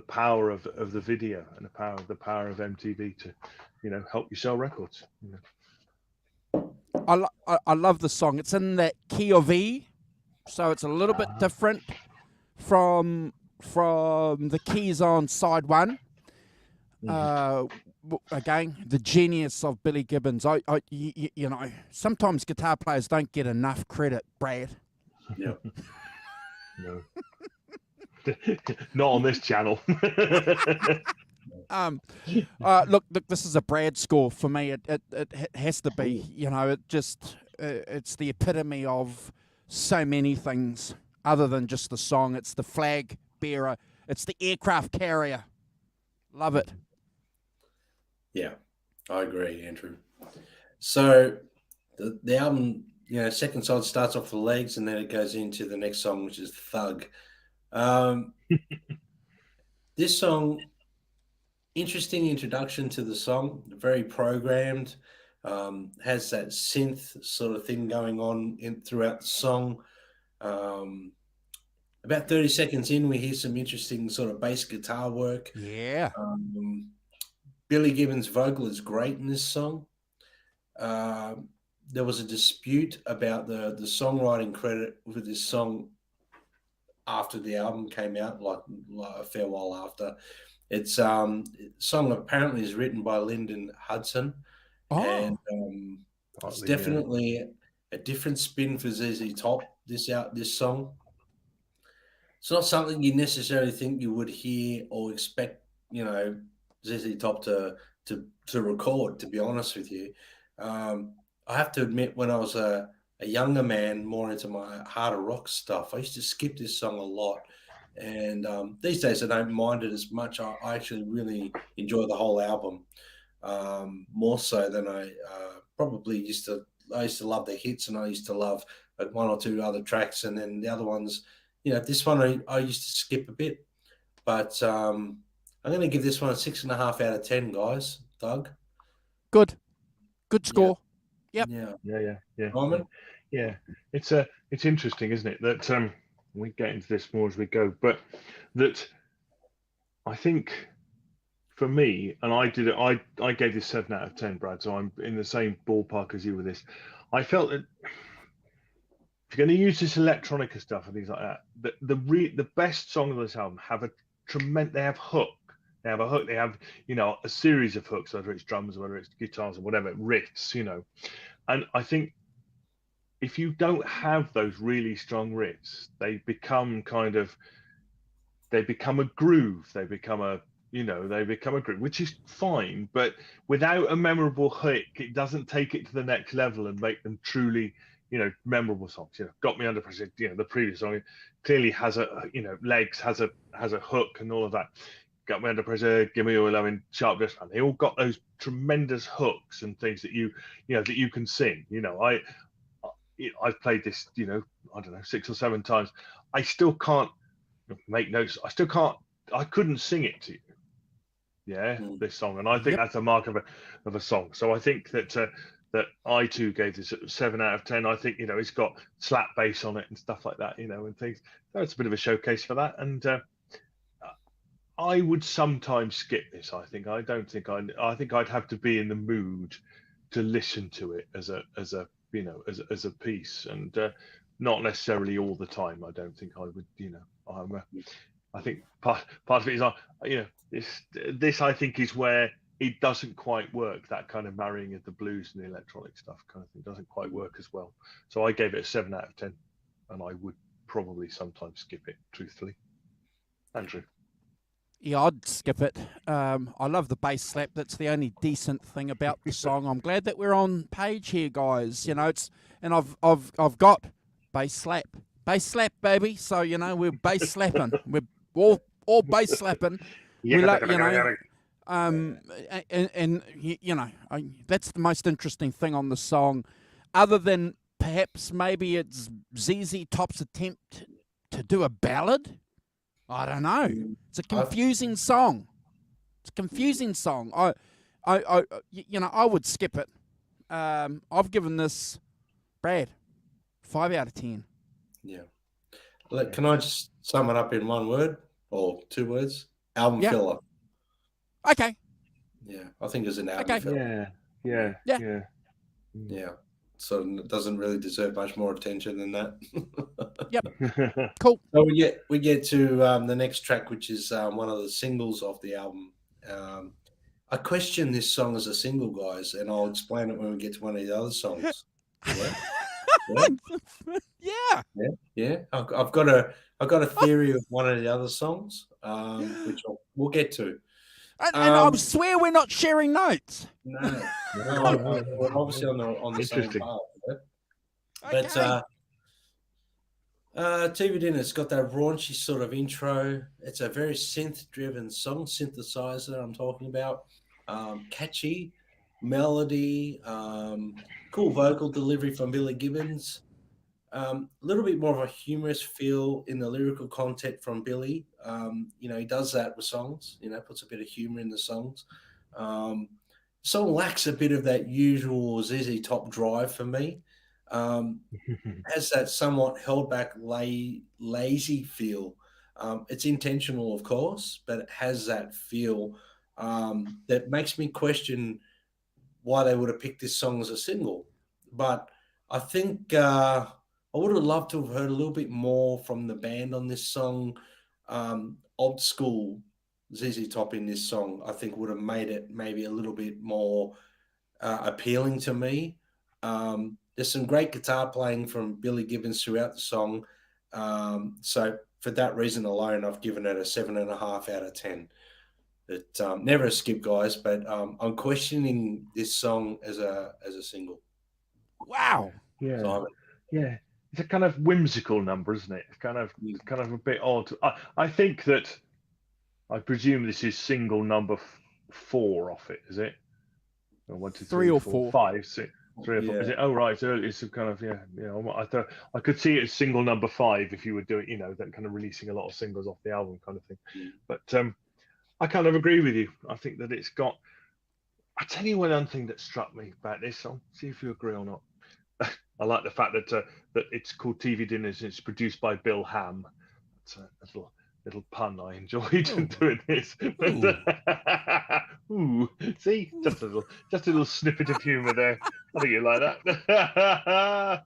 power of the video and the power of MTV to help you sell records. I love the song. It's in that key of E, so it's a little bit different from the keys on side one. Again, the genius of Billy Gibbons. Sometimes guitar players don't get enough credit, Brad. Yeah. No. Not on this channel. Look, this is a Brad score for me. It has to be. It's the epitome of so many things other than just the song. It's the flag bearer. It's the aircraft carrier. Love it. Yeah, I agree, Andrew. So the album, second side starts off with Legs, and then it goes into the next song, which is Thug. This song, interesting introduction to the song, very programmed, has that synth sort of thing going on throughout the song. About 30 seconds in, we hear some interesting sort of bass guitar work. Yeah. Billy Gibbons' vocal is great in this song. There was a dispute about the songwriting credit for this song after the album came out, like a fair while after. It's song apparently is written by Lyndon Hudson, and it's definitely a different spin for ZZ Top. This song. It's not something you necessarily think you would hear or expect, ZZ Top to record, to be honest with you. I have to admit, when I was a younger man, more into my harder rock stuff, I used to skip this song a lot. And these days I don't mind it as much. I actually really enjoy the whole album, more so than I probably used to. I used to love the hits, and I used to love one or two other tracks, and then the other ones, this one I used to skip a bit. But I'm going to give this one a 6.5 out of 10, guys. Doug? Good score. Yep. Yeah. Simon? Yeah. It's interesting, isn't it, that we get into this more as we go, but that I think for me, and I did it, I gave this 7 out of 10, Brad, so I'm in the same ballpark as you with this. I felt that if you're going to use this electronica stuff and things like that, the best song of this album have they have hook. They have a hook. They have, a series of hooks, whether it's drums, whether it's guitars, or whatever, riffs, And I think if you don't have those really strong riffs, they become a groove. They become a groove, which is fine. But without a memorable hook, it doesn't take it to the next level and make them truly, memorable songs. Got Me Under Pressure. The previous song clearly has Legs has a hook and all of that. Got Me Under Pressure, Give Me Your Loving, Sharp Dressed Man. They all got those tremendous hooks and things that you can sing. I've played this, I don't know, 6 or 7 times. I still can't make notes. I couldn't sing it to you. Yeah, this song, and I think that's a mark of a song. So I think that that I too gave this 7 out of 10. I think it's got slap bass on it and stuff like that, and things. So it's a bit of a showcase for that. And I would sometimes skip this. I think I think I'd have to be in the mood to listen to it as a piece, and not necessarily all the time. I don't think I would. I think part of it is this I think is where it doesn't quite work. That kind of marrying of the blues and the electronic stuff kind of thing doesn't quite work as well. So I gave it a 7 out of 10, and I would probably sometimes skip it, truthfully. Andrew. Yeah, I'd skip it. I love the bass slap. That's the only decent thing about the song. I'm glad that we're on page here, guys. And I've got bass slap, baby. So we're bass slapping. We're all bass slapping. We that's the most interesting thing on the song, other than perhaps maybe it's ZZ Top's attempt to do a ballad. I don't know. It's a confusing song. I would skip it. I've given this, Brad, 5 out of 10. Yeah. Look, can I just sum it up in one word or 2 words? Album filler. Okay. Yeah, I think it's an album filler. Yeah. So it doesn't really deserve much more attention than that. Yep. Cool. So we get to the next track, which is one of the singles of the album. I question this song as a single, guys, and I'll explain it when we get to one of the other songs. Yeah. I've got a theory of one of the other songs, which we'll get to. And I swear we're not sharing notes. No, we're obviously on the same path. Okay. But TV Dinner's got that raunchy sort of intro. It's a very synth-driven song, synthesizer I'm talking about. Catchy melody, cool vocal delivery from Billy Gibbons. A little bit more of a humorous feel in the lyrical content from Billy. He does that with songs, puts a bit of humor in the songs. The song lacks a bit of that usual ZZ Top drive for me. Has that somewhat held back, lazy feel. It's intentional, of course, but it has that feel that makes me question why they would have picked this song as a single. But I think I would have loved to have heard a little bit more from the band on this song. Old school ZZ Top in this song, I think, would have made it maybe a little bit more appealing to me. There's some great guitar playing from Billy Gibbons throughout the song. So for that reason alone, I've given it a 7.5 out of 10. It never a skip, guys, but I'm questioning this song as a single. Wow. Yeah. Simon. Yeah. It's a kind of whimsical number, isn't it? It's kind of a bit odd. I think that I presume this is single number 4 off it, is it? 1, 2, 3, 4, 5, 6. 3 or 4. Is it? Oh, right. So it's a kind of I thought I could see it as single number 5 if you were doing, that kind of releasing a lot of singles off the album kind of thing. But I kind of agree with you. I think that it's got. I tell you one thing that struck me about this song. See if you agree or not. I like the fact that it's called TV Dinners and it's produced by Bill Ham. It's a little pun I enjoyed doing this. Ooh, see, just a little snippet of humour there. I think you like that.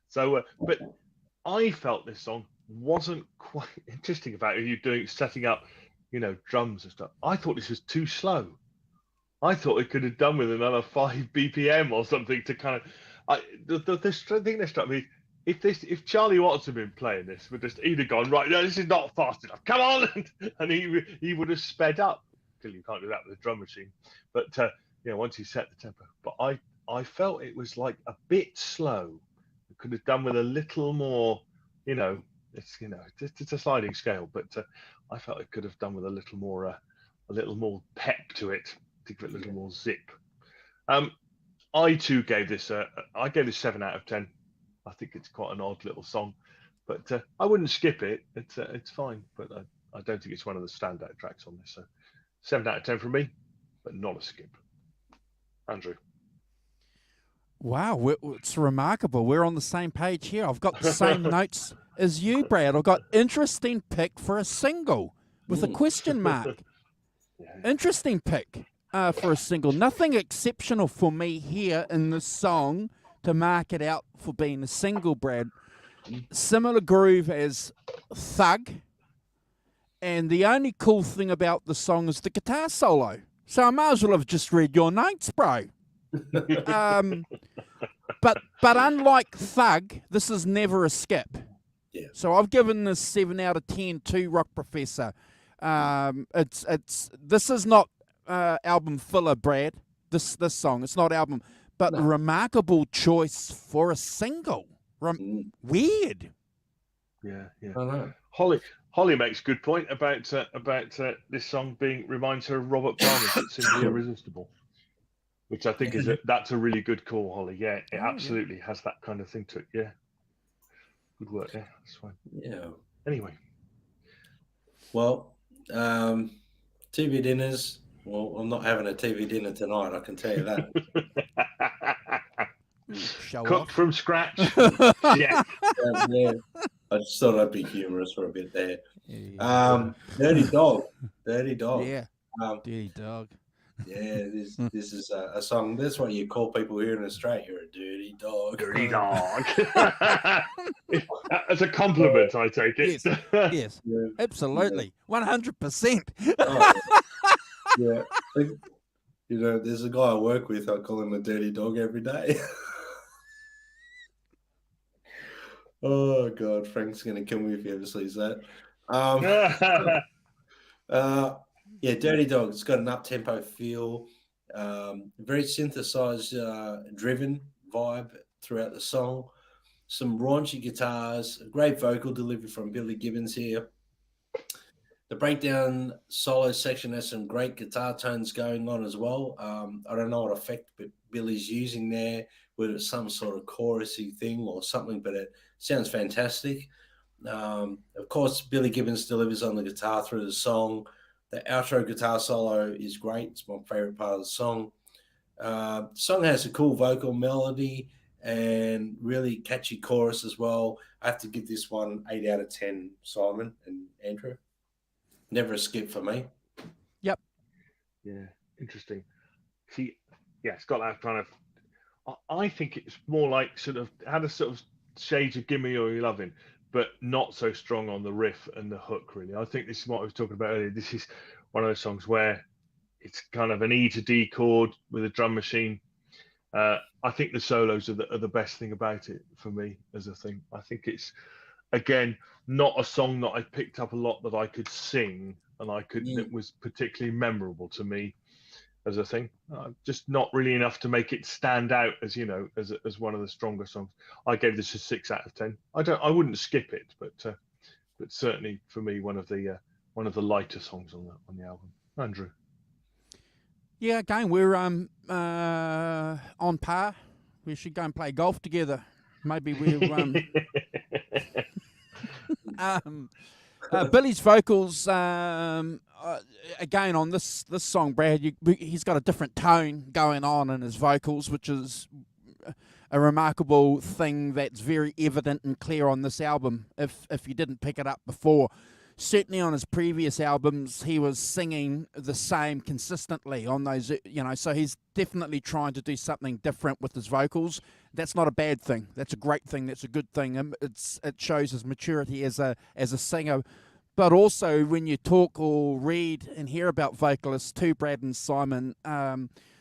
So, but I felt this song wasn't quite interesting about it. You setting up, drums and stuff. I thought this was too slow. I thought it could have done with another 5 BPM or something to kind of. The thing that struck me. If Charlie Watts had been playing this, he'd have gone, right, no, this is not fast enough. Come on, and he would have sped up. Clearly, you can't do that with a drum machine. But once he set the tempo. But I felt it was like a bit slow. It could have done with a little more. It's a sliding scale, but I felt it could have done with a little more pep to it, to give it a little more zip. I too gave this I gave this 7 out of 10. I think it's quite an odd little song, but I wouldn't skip it. It's fine, but I don't think it's one of the standout tracks on this. So 7 out of 10 from me, but not a skip. Andrew. Wow, it's remarkable. We're on the same page here. I've got the same notes as you, Brad. I've got interesting pick for a single with a question mark. Interesting pick for a single. Nothing exceptional for me here in this song to mark it out for being a single, Brad. Similar groove as Thug. And the only cool thing about the song is the guitar solo. So I might as well have just read your notes, bro. But unlike Thug, this is never a skip. Yeah. So I've given this 7 out of 10 to Rock Professor. This is not album filler, Brad. This song, it's not album, but a remarkable choice for a single. Weird. Yeah. I know. Holly makes a good point about this song reminds her of Robert Palmer's It's Simply Irresistible, which I think that's a really good call, Holly. Yeah, it absolutely has that kind of thing to it. Yeah, good work. Yeah, that's fine. Yeah. Anyway, well, TV dinners. Well, I'm not having a TV dinner tonight. I can tell you that. Cooked from scratch. Yeah. I just thought I'd be humorous for a bit there. Dirty Dog. Yeah. Dirty Dog. Yeah, this is a song. That's what you call people here in Australia. You're a dirty dog. Dirty dog. As a compliment, I take it. Yes. Yeah. Absolutely. 100%. Yeah. You know, there's a guy I work with. I call him a dirty dog every day. Oh God, Frank's gonna kill me if he ever sees that. Yeah, Dirty Dog. It's got an up-tempo feel, very synthesized, driven vibe throughout the song. Some raunchy guitars, a great vocal delivery from Billy Gibbons here. The breakdown solo section has some great guitar tones going on as well. I don't know what effect Billy's using there, whether it's some sort of chorusy thing or something, but it sounds fantastic. Of course, Billy Gibbons delivers on the guitar through the song. The outro guitar solo is great. It's my favorite part of the song. The song has a cool vocal melody and really catchy chorus as well. I have to give this one 8 out of 10, Simon and Andrew. Never a skip for me. Yep. Yeah, interesting. See, yeah, it's got that kind of. I think it's more like sort of had a sort of shades of "Gimme All Your Lovin'," but not so strong on the riff and the hook. Really, I think this is what I was talking about earlier. This is one of those songs where it's kind of an E to D chord with a drum machine. I think the solos are the best thing about it for me as a thing. I think it's, again, not a song that I picked up a lot that I could sing and that was particularly memorable to me as a thing. Just not really enough to make it stand out as, you know, as one of the stronger songs. I gave this a 6 out of 10. I wouldn't skip it, but certainly for me one of the lighter songs on the album. Andrew. Yeah, again, we're on par. We should go and play golf together. Maybe we're Billy's vocals, again, on this song, Brad, he's got a different tone going on in his vocals, which is a remarkable thing that's very evident and clear on this album, if you didn't pick it up before. Certainly on his previous albums, he was singing the same consistently on those, you know, so he's definitely trying to do something different with his vocals. That's not a bad thing. That's a great thing. That's a good thing. It shows his maturity as a singer. But also when you talk or read and hear about vocalists too, Brad and Simon,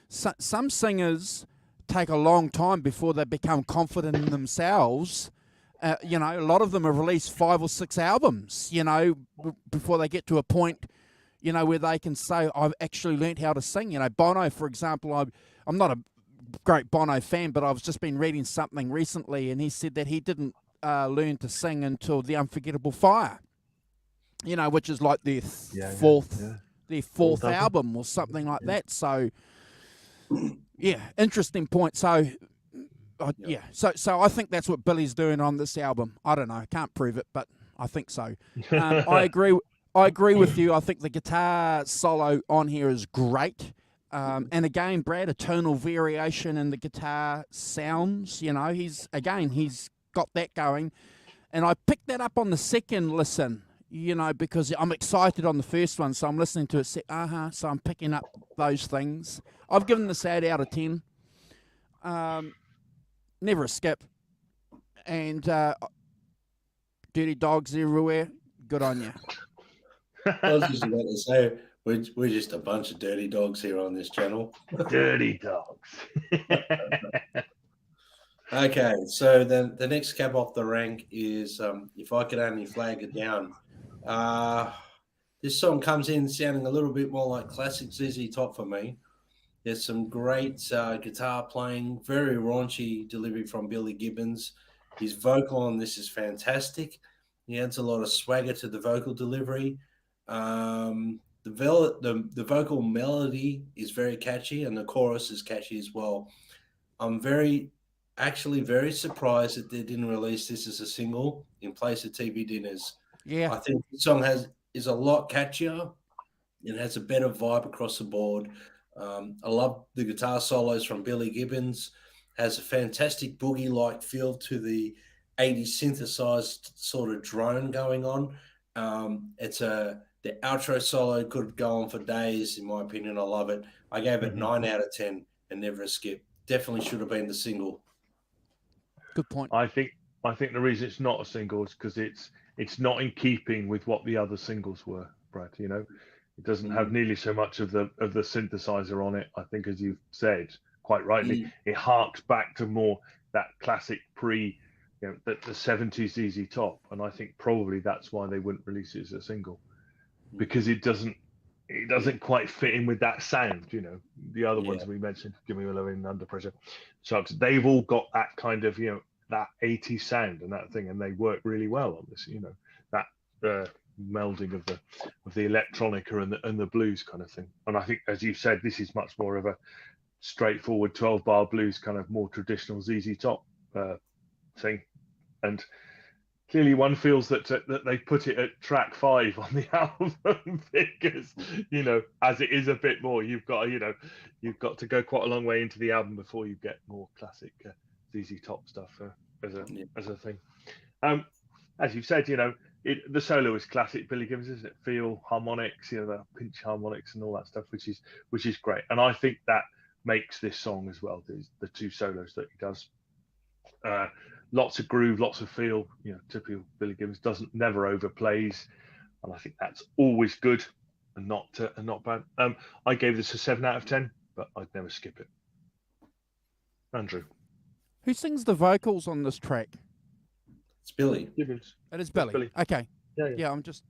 some singers take a long time before they become confident in themselves. You know, a lot of them have released 5 or 6 albums, you know, before they get to a point, you know, where they can say, I've actually learned how to sing. You know, Bono, for example, I'm not a great Bono fan, but I've just been reading something recently, and he said that he didn't learn to sing until The Unforgettable Fire, you know, which is like their fourth album or something like that. So Yeah, interesting point. So, so I think that's what Billy's doing on this album. I don't know, can't prove it, but I think so. I agree. I agree with you. I think the guitar solo on here is great. And again, Brad, a tonal variation in the guitar sounds. You know, he's got that going. And I picked that up on the second listen, you know, because I'm excited on the first one, so I'm listening to it. So I'm picking up those things. I've given this 8 out of 10. Never a skip. And Dirty Dogs Everywhere, good on you. I was just about to say, we're just a bunch of dirty dogs here on this channel. Dirty dogs. Okay, so then the next cab off the rank is If I Could Only Flag It Down. This song comes in sounding a little bit more like classic ZZ Top for me. There's some great guitar playing, very raunchy delivery from Billy Gibbons. His vocal on this is fantastic. He adds a lot of swagger to the vocal delivery. The vocal melody is very catchy, and the chorus is catchy as well. I'm actually very surprised that they didn't release this as a single in place of TV Dinners. Yeah. I think the song is a lot catchier. It has a better vibe across the board. I love the guitar solos from Billy Gibbons. Has a fantastic boogie-like feel to the 80s synthesized sort of drone going on. The outro solo could go on for days, in my opinion. I love it. I gave it 9 out of 10 and never a skip. Definitely should have been the single. Good point. I think the reason it's not a single is because it's not in keeping with what the other singles were, Brad. You know, it doesn't have nearly so much of the synthesizer on it. I think, as you've said quite rightly, it harks back to more that classic the 70s ZZ Top, and I think probably that's why they wouldn't release it as a single, because it doesn't quite fit in with that sound. You know, the other ones we mentioned, Give Me a Lovin', Under Pressure, Sharks, they've all got that kind of, you know, that 80s sound and that thing, and they work really well on this. You know, that melding of the electronica and the blues kind of thing. And I think, as you said, this is much more of a straightforward 12-bar blues, kind of more traditional ZZ Top thing. And clearly one feels that they put it at track 5 on the album because, you know, as it is a bit more, you've got to go quite a long way into the album before you get more classic ZZ Top stuff as a thing. As you've said, you know, the solo is classic Billy Gibbons, isn't it? Feel harmonics, you know, the pinch harmonics and all that stuff, which is great. And I think that makes this song as well. The 2 solos that he does. Lots of groove, lots of feel, you know, typical Billy Gibbons, never overplays, and I think that's always good and not bad. I gave this a 7 out of 10, but I'd never skip it. Andrew, who sings the vocals on this track? It's Billy Gibbons. It is Billy. Okay. Yeah, I'm just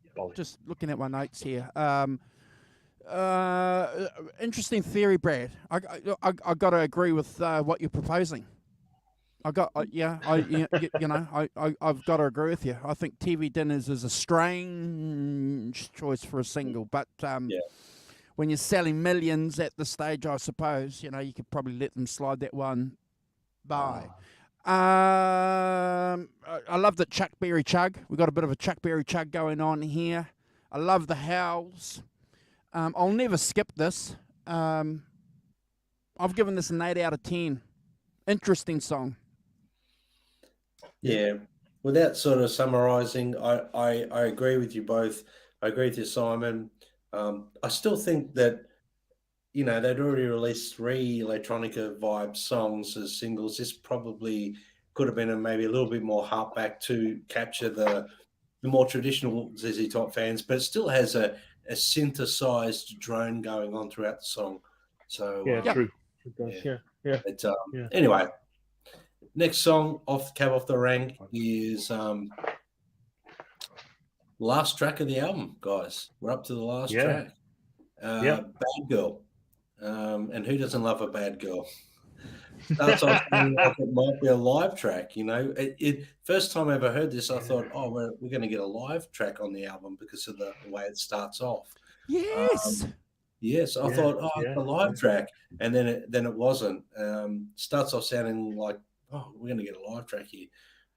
looking at my notes here. Interesting theory, Brad. I got to agree with what you're proposing. I've got to agree with you. I think TV Dinners is a strange choice for a single, but when you're selling millions at the stage, I suppose, you know, you could probably let them slide that one by. I love that Chuck Berry chug. We've got a bit of a Chuck Berry chug going on here. I love the howls. I'll never skip this. I've given this an 8 out of 10. Interesting song. Yeah, without sort of summarising, I agree with you both. I agree with you, Simon. I still think that, you know, they'd already released 3 electronica vibe songs as singles. This probably could have been maybe a little bit more harp back to capture the more traditional ZZ Top fans, but it still has a synthesized drone going on throughout the song. So true. It does, yeah. Anyway. Next song off the rank is last track of the album, guys. We're up to the last track. Bad Girl. And who doesn't love a bad girl? Starts off like it might be a live track, you know. It first time I ever heard this, I thought, oh, we're going to get a live track on the album because of the way it starts off. Yes. Yes, I Yeah, thought, oh, it's yeah, a live yeah. track, and then it wasn't. Starts off sounding like, oh, we're going to get a live track here.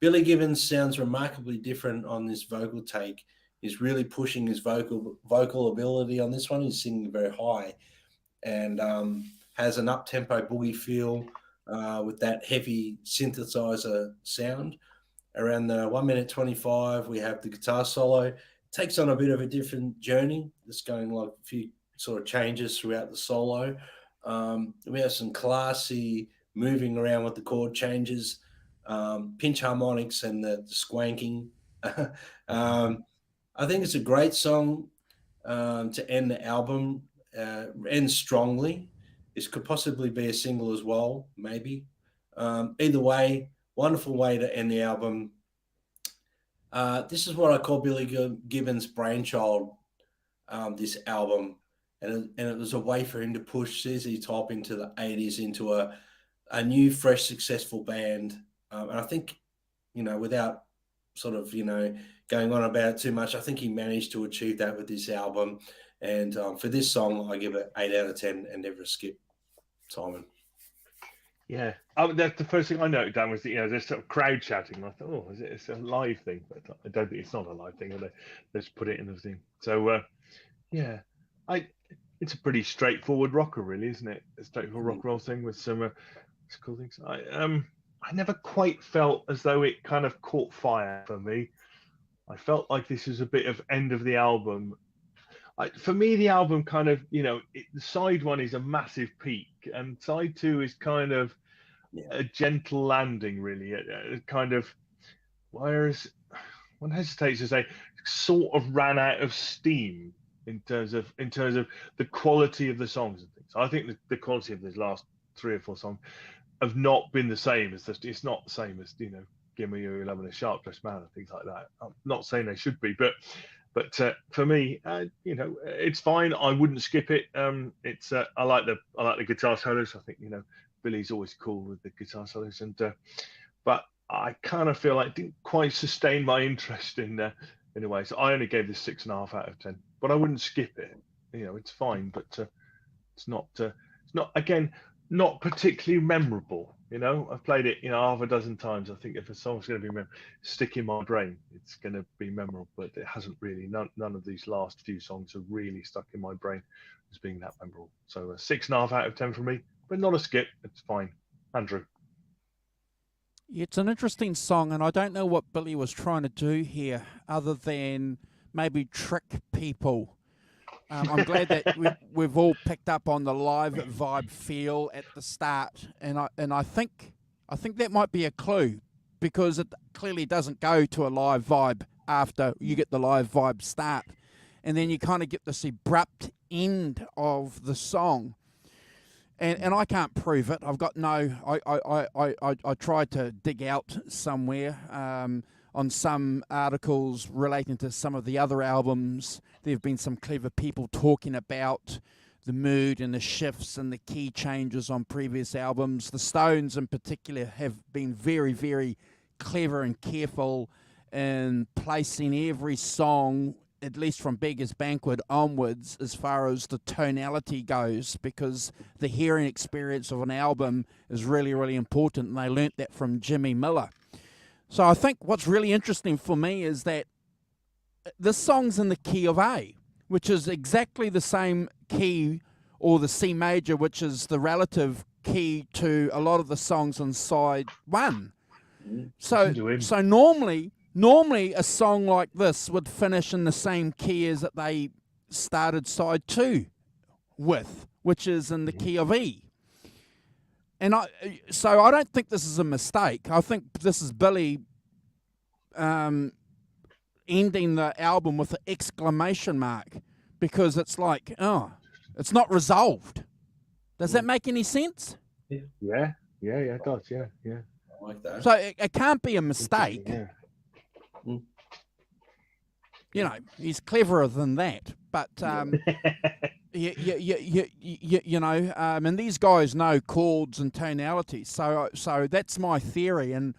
Billy Gibbons sounds remarkably different on this vocal take. He's really pushing his vocal ability on this one. He's singing very high, and has an up-tempo boogie feel with that heavy synthesizer sound. Around the 1 minute 25, we have the guitar solo. It takes on a bit of a different journey. It's going like a few sort of changes throughout the solo. We have some classy moving around with the chord changes, pinch harmonics, and the squanking. I think it's a great song to end the album, end strongly. This could possibly be a single as well, maybe. Either way, wonderful way to end the album. This is what I call Billy Gibbons' brainchild, this album. And it was a way for him to push ZZ Top into the 80s, into a new, fresh, successful band. And I think, without sort of, going on about it too much, I think he managed to achieve that with this album. And for this song, I give it 8 out of 10 and never skip, Simon. Yeah, that's the first thing I noted down was that there's sort of crowd shouting. And I thought, oh, it's a live thing? But I don't think it's not a live thing. Let's put it in the thing. So yeah, it's a pretty straightforward rocker, really, isn't it? A straightforward rock and roll thing with some cool things. I never quite felt as though it kind of caught fire for me. I felt like this was a bit of end of the album. For me, the album kind of, the side one is a massive peak, and side two is kind of a gentle landing, really. Kind of, whereas one hesitates to say, sort of ran out of steam in terms of the quality of the songs and things. I think the quality of the last 3 or 4 songs have not been the same as it's not the same as Give Me Your Love and a Sharp Dressed Man and things like that. I'm not saying they should be, but for me, it's fine. I wouldn't skip it. It's I like the guitar solos. I think Billy's always cool with the guitar solos, and but I kind of feel like it didn't quite sustain my interest in a way. So I only gave this 6.5 out of 10. But I wouldn't skip it. It's fine, but it's not again not particularly memorable. I've played it half a dozen times. I think if a song's going to be stick in my brain, it's going to be memorable. But it hasn't really. None of these last few songs have really stuck in my brain as being that memorable. So 6.5 out of 10 for me, but not a skip. It's fine. Andrew. It's an interesting song, and I don't know what Billy was trying to do here, other than maybe trick people. I'm glad that we've all picked up on the live vibe feel at the start, and I think that might be a clue, because it clearly doesn't go to a live vibe after you get the live vibe start, and then you kind of get this abrupt end of the song. And I can't prove it. I've got no. I tried to dig out somewhere on some articles relating to some of the other albums. There have been some clever people talking about the mood and the shifts and the key changes on previous albums. The Stones, in particular, have been very, very clever and careful in placing every song, at least from Beggar's Banquet onwards, as far as the tonality goes, because the hearing experience of an album is really, really important, and they learnt that from Jimmy Miller. So I think what's really interesting for me is that this song's in the key of A, which is exactly the same key, or the C major, which is the relative key to a lot of the songs on side one. So normally a song like this would finish in the same key as that they started side two with, which is in the key of E. And so I don't think this is a mistake. I think this is Billy ending the album with an exclamation mark, because it's like, oh, it's not resolved. Does that make any sense? Yeah, it does. Yeah. I like that. So it can't be a mistake. Yeah. He's cleverer than that. But and these guys know chords and tonalities. So that's my theory. And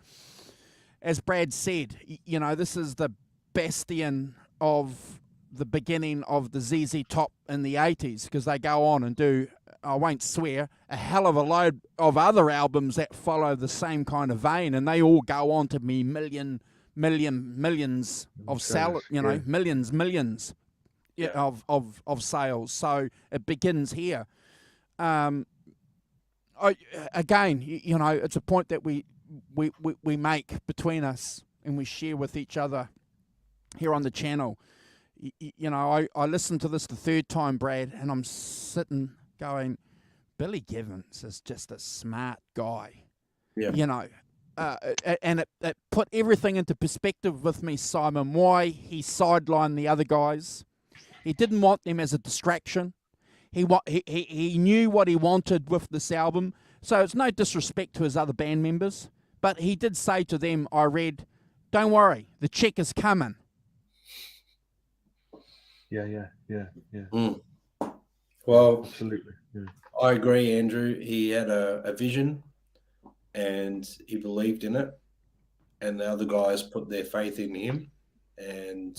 as Brad said, this is the bastion of the beginning of the ZZ Top in the 80s, because they go on and do, I won't swear, a hell of a load of other albums that follow the same kind of vein, and they all go on to be millions of millions of sales. So it begins here. Again, you know, it's a point that we make between us and we share with each other here on the channel. You know, I listened to this the third time, Brad, and I'm sitting going, Billy Gibbons is just a smart guy. Yeah. You know, and it put everything into perspective with me, Simon, why he sidelined the other guys. He didn't want them as a distraction. He knew what he wanted with this album. So it's no disrespect to his other band members, but he did say to them, I read, don't worry, the check is coming. Yeah. Well, Absolutely. Yeah. I agree, Andrew. He had a vision and he believed in it, and the other guys put their faith in him, and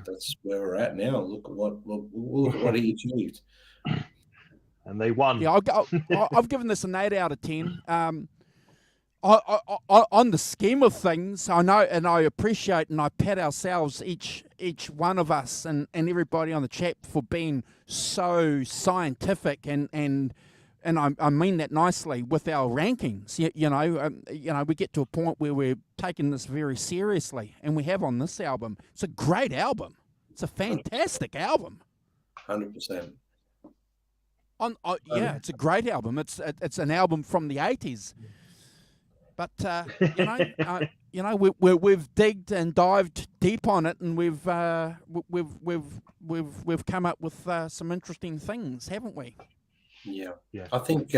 that's where we're at now. Look at what he achieved. And they won. Yeah, I've given this an 8 out of 10. On the scheme of things, I know, and I appreciate, and I pat ourselves, each one of us, and everybody on the chat, for being so scientific, and I mean that nicely, with our rankings. You know, we get to a point where we're taking this very seriously, and we have on this album. It's a great album. It's a fantastic album. 100%. Yeah, it's a great album. It's an album from the 80s. But you know, we've digged and dived deep on it, and we've come up with some interesting things, haven't we? Yeah. Yeah. I think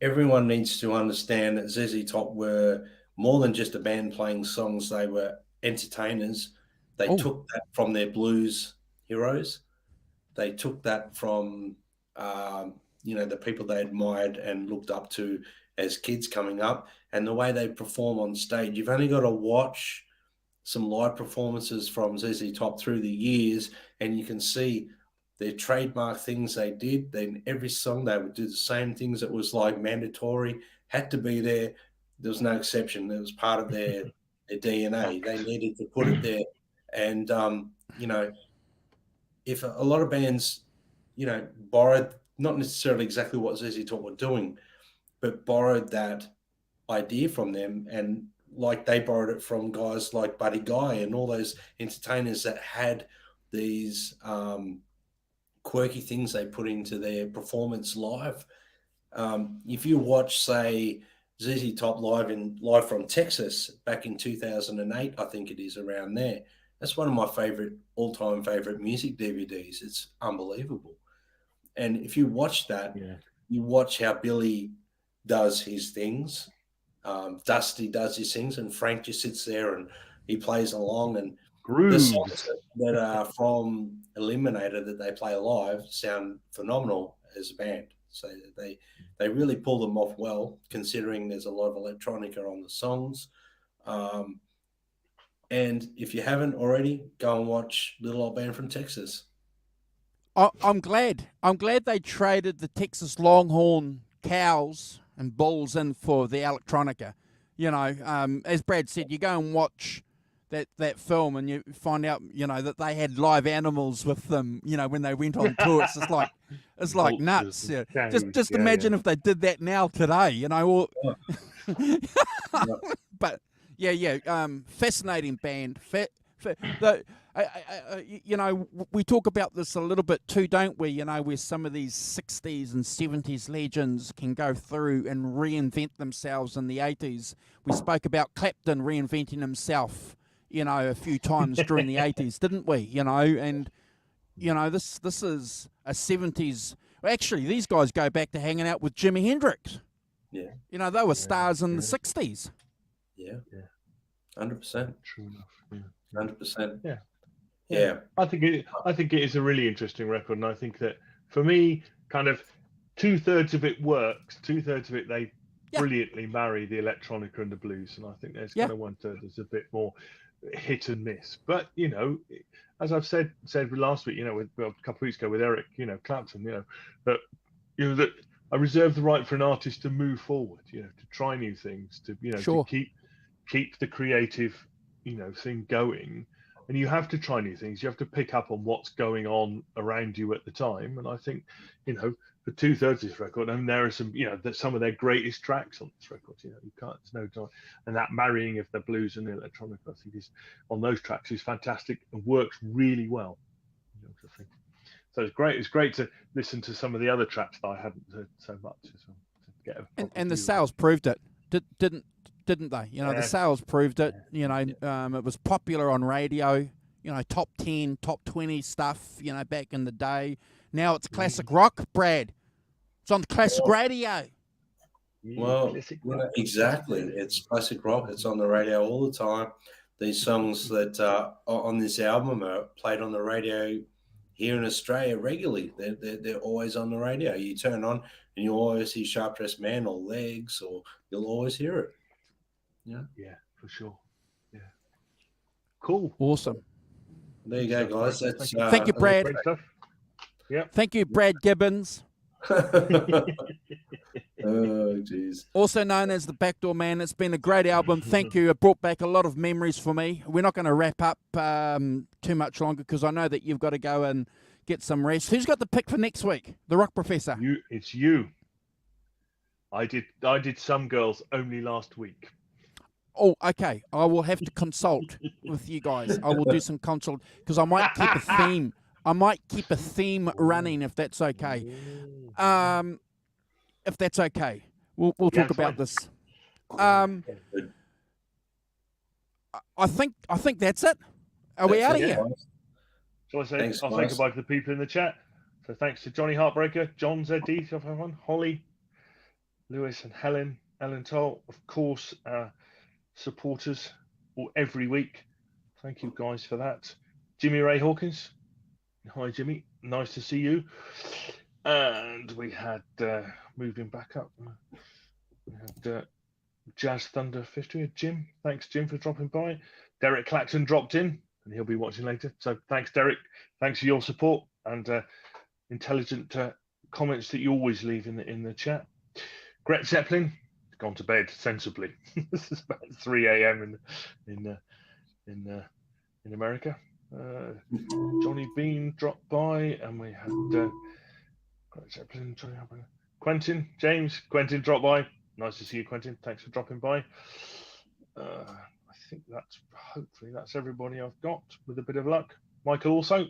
everyone needs to understand that ZZ Top were more than just a band playing songs. They were entertainers. They took that from their blues heroes. They took that from the people they admired and looked up to as kids coming up, and the way they perform on stage. You've only got to watch some live performances from ZZ Top through the years, and you can see their trademark things they did. Then every song they would do the same things that was like mandatory, had to be there. There was no exception. It was part of their DNA. They needed to put it there. And, if a lot of bands, borrowed, not necessarily exactly what ZZ Top were doing, but borrowed that idea from them, and like they borrowed it from guys like Buddy Guy and all those entertainers that had these quirky things they put into their performance live. If you watch, say, ZZ Top live from Texas back in 2008, I think it is, around there. That's one of my all-time favorite music DVDs. It's unbelievable. And if you watch that, you watch how Billy does his things, Dusty does his things, and Frank just sits there and he plays along. And the songs that are from Eliminator that they play live sound phenomenal as a band. So they really pull them off well, considering there's a lot of electronica on the songs. And if you haven't already, go and watch Little Old Band from Texas. I'm glad they traded the Texas Longhorn cows and bulls in for the electronica. You know, as Brad said, you go and watch that film and you find out, that they had live animals with them, when they went on tour. It's like nuts. Yeah. Just imagine if they did that now today, But fascinating band. We talk about this a little bit too, don't we? Where some of these 60s and 70s legends can go through and reinvent themselves in the 80s. We spoke about Clapton reinventing himself, a few times during the 80s, didn't we? And this is a 70s. Well, actually, these guys go back to hanging out with Jimi Hendrix. Yeah. They were stars in the 60s. Yeah. 100%. True enough. 100%. Yeah. I think it is a really interesting record, and I think that for me, kind of 2/3 of it works, 2/3 of it they brilliantly marry the electronica and the blues, and I think there's kind of 1/3 that's a bit more hit and miss. But as I've said last week, with a couple of weeks ago with Eric, Clapton, that that I reserve the right for an artist to move forward, to try new things, to Sure. to keep the creative thing going. And you have to try new things. You have to pick up on what's going on around you at the time. And I think, for 2/3 of this record, and there are some, some of their greatest tracks on this record. You can't, it's no time. And that marrying of the blues and the electronic, I think, is on those tracks is fantastic and works really well. I think. So it's great. It's great to listen to some of the other tracks that I hadn't heard so much as well. To get and the sales proved it, didn't they? The sales proved it. It was popular on radio. Top 10, top 20 stuff. Back in the day. Now it's classic rock, Brad. It's on the classic radio. Well, exactly. It's classic rock. It's on the radio all the time. These songs that are on this album are played on the radio here in Australia regularly. They're always on the radio. You turn on and you always see Sharp Dressed Man or Legs, or you'll always hear it. Yeah, for sure. Yeah. Cool. Awesome. There you go, guys. That's, thank you, Brad. Great stuff. Yeah. Thank you, Brad Gibbons. Oh, jeez. Also known as the Backdoor Man. It's been a great album. Thank you. It brought back a lot of memories for me. We're not going to wrap up too much longer because I know that you've got to go and get some rest. Who's got the pick for next week? The Rock Professor. It's you. I did Some Girls only last week. Oh, okay. I will have to consult with you guys. I will do some consult because I might keep a theme. I might keep a theme running if that's okay. If that's okay, we'll talk about this. I think that's it. Are we out of here? Shall I say? Thanks, I'll say goodbye to the people in the chat. So thanks to Johnny Heartbreaker, John ZD, everyone, Holly, Lewis, and Helen, Ellen Toll, of course, supporters every week. Thank you guys for that. Jimmy Ray Hawkins. Hi, Jimmy. Nice to see you. And we had, moving back up, we had Jazz Thunder 50. Jim. Thanks, Jim, for dropping by. Derek Claxton dropped in, and he'll be watching later. So thanks, Derek. Thanks for your support and intelligent comments that you always leave in the chat. Gret Zeppelin, gone to bed sensibly. This is about 3 a.m. in America. Johnny Bean dropped by, and we had Gret Zeppelin, Quentin, James, Quentin dropped by. Nice to see you, Quentin. Thanks for dropping by. I think hopefully that's everybody I've got with a bit of luck. Michael also,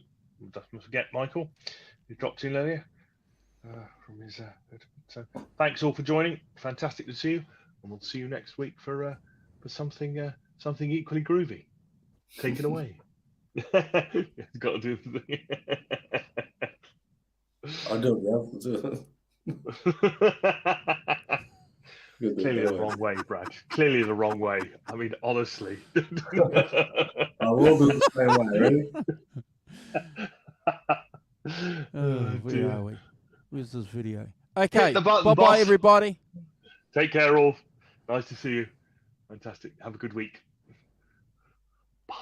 don't forget Michael, who dropped in earlier from his. So thanks all for joining. Fantastic to see you, and we'll see you next week for something equally groovy. Take it away. Got to do the thing. I'll do it. Clearly the wrong way, Brad. Clearly the wrong way. I mean, honestly. I will do it the same way. Where are we? Where's this video? Okay. Bye bye, everybody. Take care, all. Nice to see you. Fantastic. Have a good week. Bye.